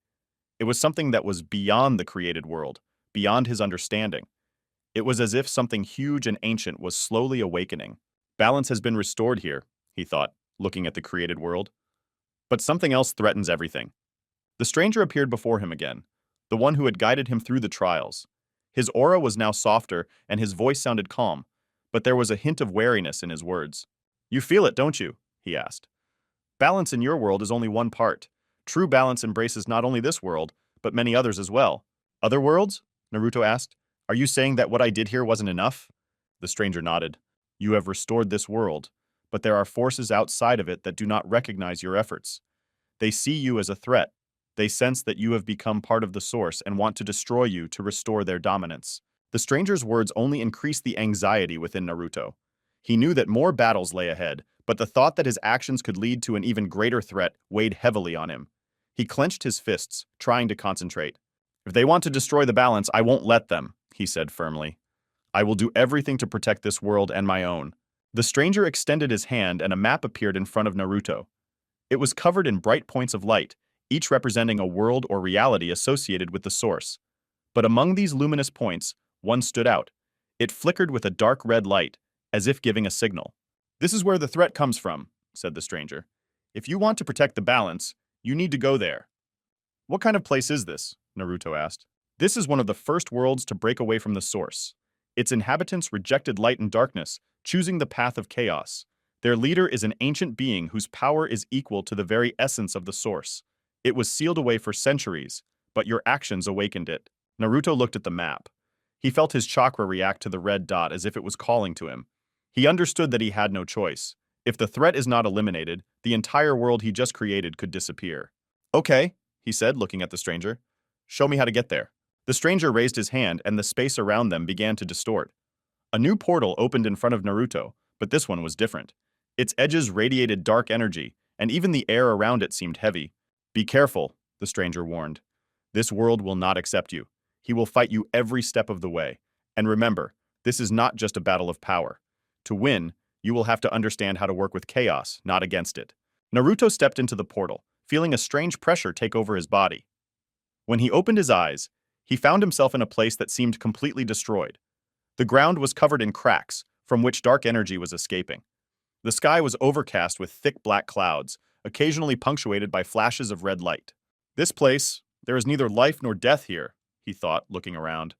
It was something that was beyond the created world, beyond his understanding. It was as if something huge and ancient was slowly awakening. Balance has been restored here, he thought, looking at the created world. But something else threatens everything. The stranger appeared before him again, the one who had guided him through the trials. His aura was now softer, and his voice sounded calm, but there was a hint of wariness in his words. You feel it, don't you? He asked. Balance in your world is only one part. True balance embraces not only this world, but many others as well. Other worlds? Naruto asked. Are you saying that what I did here wasn't enough? The stranger nodded. You have restored this world, but there are forces outside of it that do not recognize your efforts. They see you as a threat. They sense that you have become part of the source and want to destroy you to restore their dominance. The stranger's words only increased the anxiety within Naruto. He knew that more battles lay ahead, but the thought that his actions could lead to an even greater threat weighed heavily on him. He clenched his fists, trying to concentrate. If they want to destroy the balance, I won't let them, he said firmly. I will do everything to protect this world and my own. The stranger extended his hand and a map appeared in front of Naruto. It was covered in bright points of light, each representing a world or reality associated with the source. But among these luminous points, one stood out. It flickered with a dark red light, as if giving a signal. This is where the threat comes from, said the stranger. If you want to protect the balance, you need to go there. What kind of place is this? Naruto asked. This is one of the first worlds to break away from the source. Its inhabitants rejected light and darkness, choosing the path of chaos. Their leader is an ancient being whose power is equal to the very essence of the source. It was sealed away for centuries, but your actions awakened it. Naruto looked at the map. He felt his chakra react to the red dot as if it was calling to him. He understood that he had no choice. If the threat is not eliminated, the entire world he just created could disappear. Okay, he said, looking at the stranger. Show me how to get there. The stranger raised his hand and the space around them began to distort. A new portal opened in front of Naruto, but this one was different. Its edges radiated dark energy, and even the air around it seemed heavy. Be careful, the stranger warned. This world will not accept you. He will fight you every step of the way. And remember, this is not just a battle of power. To win, you will have to understand how to work with chaos, not against it. Naruto stepped into the portal, feeling a strange pressure take over his body. When he opened his eyes, he found himself in a place that seemed completely destroyed. The ground was covered in cracks, from which dark energy was escaping. The sky was overcast with thick black clouds, occasionally punctuated by flashes of red light. This place, there is neither life nor death here, he thought, looking around.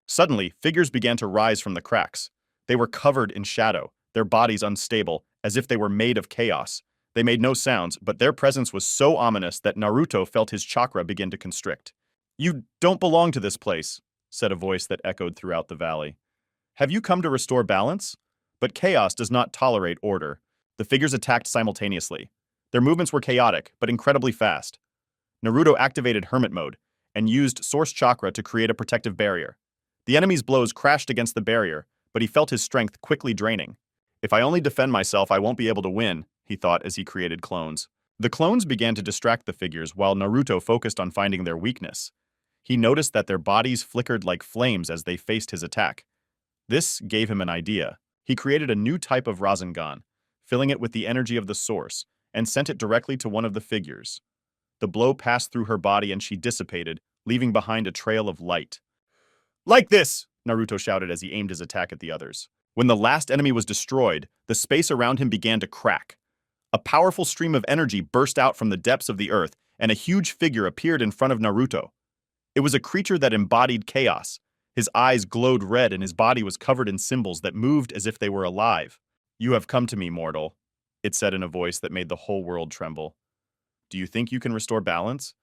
Suddenly, figures began to rise from the cracks. They were covered in shadow, their bodies unstable, as if they were made of chaos. They made no sounds, but their presence was so ominous that Naruto felt his chakra begin to constrict. You don't belong to this place, said a voice that echoed throughout the valley. Have you come to restore balance? But chaos does not tolerate order. The figures attacked simultaneously. Their movements were chaotic, but incredibly fast. Naruto activated hermit mode and used source chakra to create a protective barrier. The enemy's blows crashed against the barrier, but he felt his strength quickly draining. If I only defend myself, I won't be able to win, he thought as he created clones. The clones began to distract the figures while Naruto focused on finding their weakness. He noticed that their bodies flickered like flames as they faced his attack. This gave him an idea. He created a new type of Rasengan, filling it with the energy of the source, and sent it directly to one of the figures. The blow passed through her body and she dissipated, leaving behind a trail of light. Like this! Naruto shouted as he aimed his attack at the others. When the last enemy was destroyed, the space around him began to crack. A powerful stream of energy burst out from the depths of the earth, and a huge figure appeared in front of Naruto. It was a creature that embodied chaos. His eyes glowed red and his body was covered in symbols that moved as if they were alive. "You have come to me, mortal," it said in a voice that made the whole world tremble. "Do you think you can restore balance?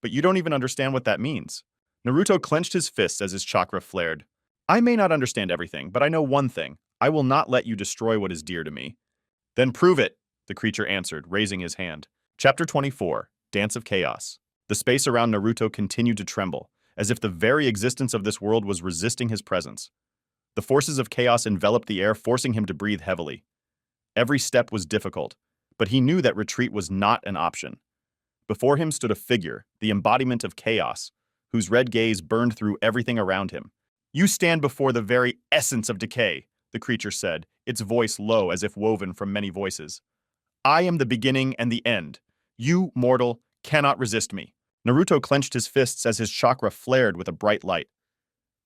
But you don't even understand what that means." Naruto clenched his fists as his chakra flared. "I may not understand everything, but I know one thing. I will not let you destroy what is dear to me." "Then prove it," the creature answered, raising his hand. Chapter 24, Dance of Chaos. The space around Naruto continued to tremble, as if the very existence of this world was resisting his presence. The forces of chaos enveloped the air, forcing him to breathe heavily. Every step was difficult, but he knew that retreat was not an option. Before him stood a figure, the embodiment of chaos, whose red gaze burned through everything around him. "You stand before the very essence of decay," the creature said, its voice low as if woven from many voices. "I am the beginning and the end. You, mortal, cannot resist me." Naruto clenched his fists as his chakra flared with a bright light.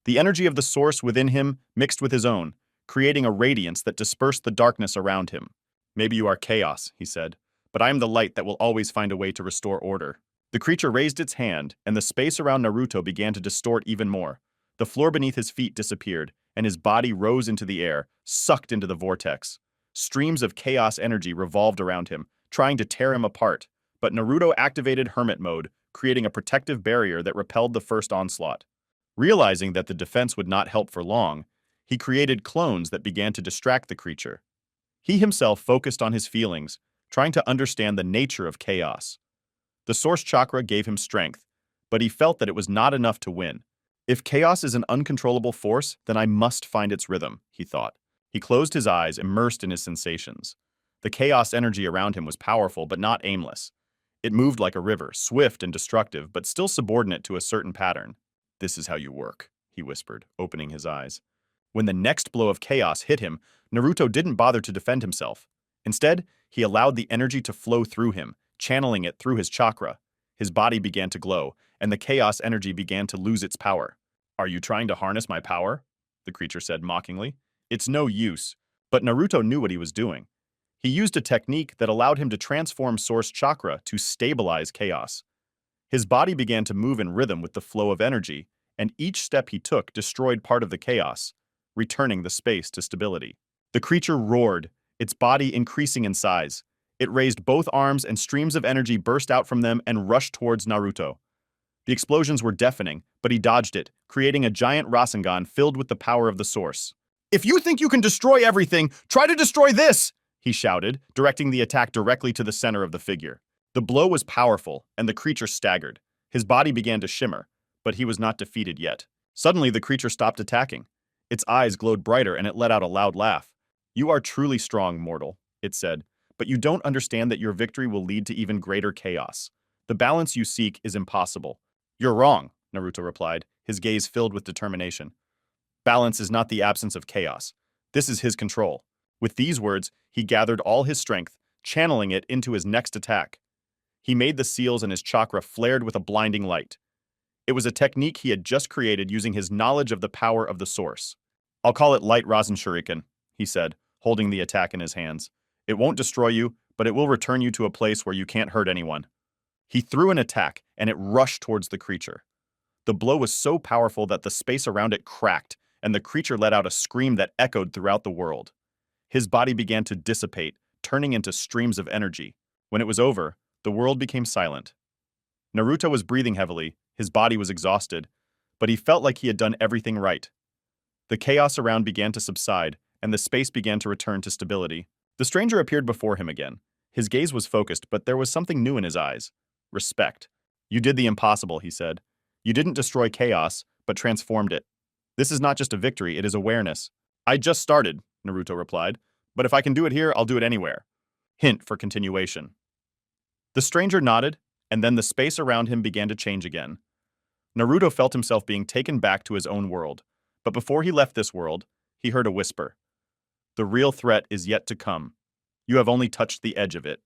The energy of the source within him mixed with his own, creating a radiance that dispersed the darkness around him. "Maybe you are chaos," he said, "but I am the light that will always find a way to restore order." The creature raised its hand, and the space around Naruto began to distort even more. The floor beneath his feet disappeared, and his body rose into the air, sucked into the vortex. Streams of chaos energy revolved around him, trying to tear him apart, but Naruto activated hermit mode, creating a protective barrier that repelled the first onslaught. Realizing that the defense would not help for long, he created clones that began to distract the creature. He himself focused on his feelings, trying to understand the nature of chaos. The source chakra gave him strength, but he felt that it was not enough to win. "If chaos is an uncontrollable force, then I must find its rhythm," he thought. He closed his eyes, immersed in his sensations. The chaos energy around him was powerful but not aimless. It moved like a river, swift and destructive, but still subordinate to a certain pattern. "This is how you work," he whispered, opening his eyes. When the next blow of chaos hit him, Naruto didn't bother to defend himself. Instead, he allowed the energy to flow through him, channeling it through his chakra. His body began to glow, and the chaos energy began to lose its power. "Are you trying to harness my power?" the creature said mockingly. "It's no use." But Naruto knew what he was doing. He used a technique that allowed him to transform source chakra to stabilize chaos. His body began to move in rhythm with the flow of energy, and each step he took destroyed part of the chaos, returning the space to stability. The creature roared, its body increasing in size. It raised both arms and streams of energy burst out from them and rushed towards Naruto. The explosions were deafening, but he dodged it, creating a giant Rasengan filled with the power of the source. "If you think you can destroy everything, try to destroy this!" he shouted, directing the attack directly to the center of the figure. The blow was powerful, and the creature staggered. His body began to shimmer, but he was not defeated yet. Suddenly, the creature stopped attacking. Its eyes glowed brighter, and it let out a loud laugh. "You are truly strong, mortal," it said, "but you don't understand that your victory will lead to even greater chaos. The balance you seek is impossible." "You're wrong," Naruto replied, his gaze filled with determination. "Balance is not the absence of chaos. This is his control." With these words, he gathered all his strength, channeling it into his next attack. He made the seals and his chakra flared with a blinding light. It was a technique he had just created using his knowledge of the power of the source. "I'll call it Light Rasen Shuriken," he said, holding the attack in his hands. "It won't destroy you, but it will return you to a place where you can't hurt anyone." He threw an attack, and it rushed towards the creature. The blow was so powerful that the space around it cracked, and the creature let out a scream that echoed throughout the world. His body began to dissipate, turning into streams of energy. When it was over, the world became silent. Naruto was breathing heavily, his body was exhausted, but he felt like he had done everything right. The chaos around began to subside, and the space began to return to stability. The stranger appeared before him again. His gaze was focused, but there was something new in his eyes. Respect. "You did the impossible," he said. "You didn't destroy chaos, but transformed it." This is not just a victory, it is awareness. I just started, Naruto replied, but if I can do it here, I'll do it anywhere. Hint for continuation. The stranger nodded, and then the space around him began to change again. Naruto felt himself being taken back to his own world, but before he left this world, he heard a whisper. The real threat is yet to come. You have only touched the edge of it.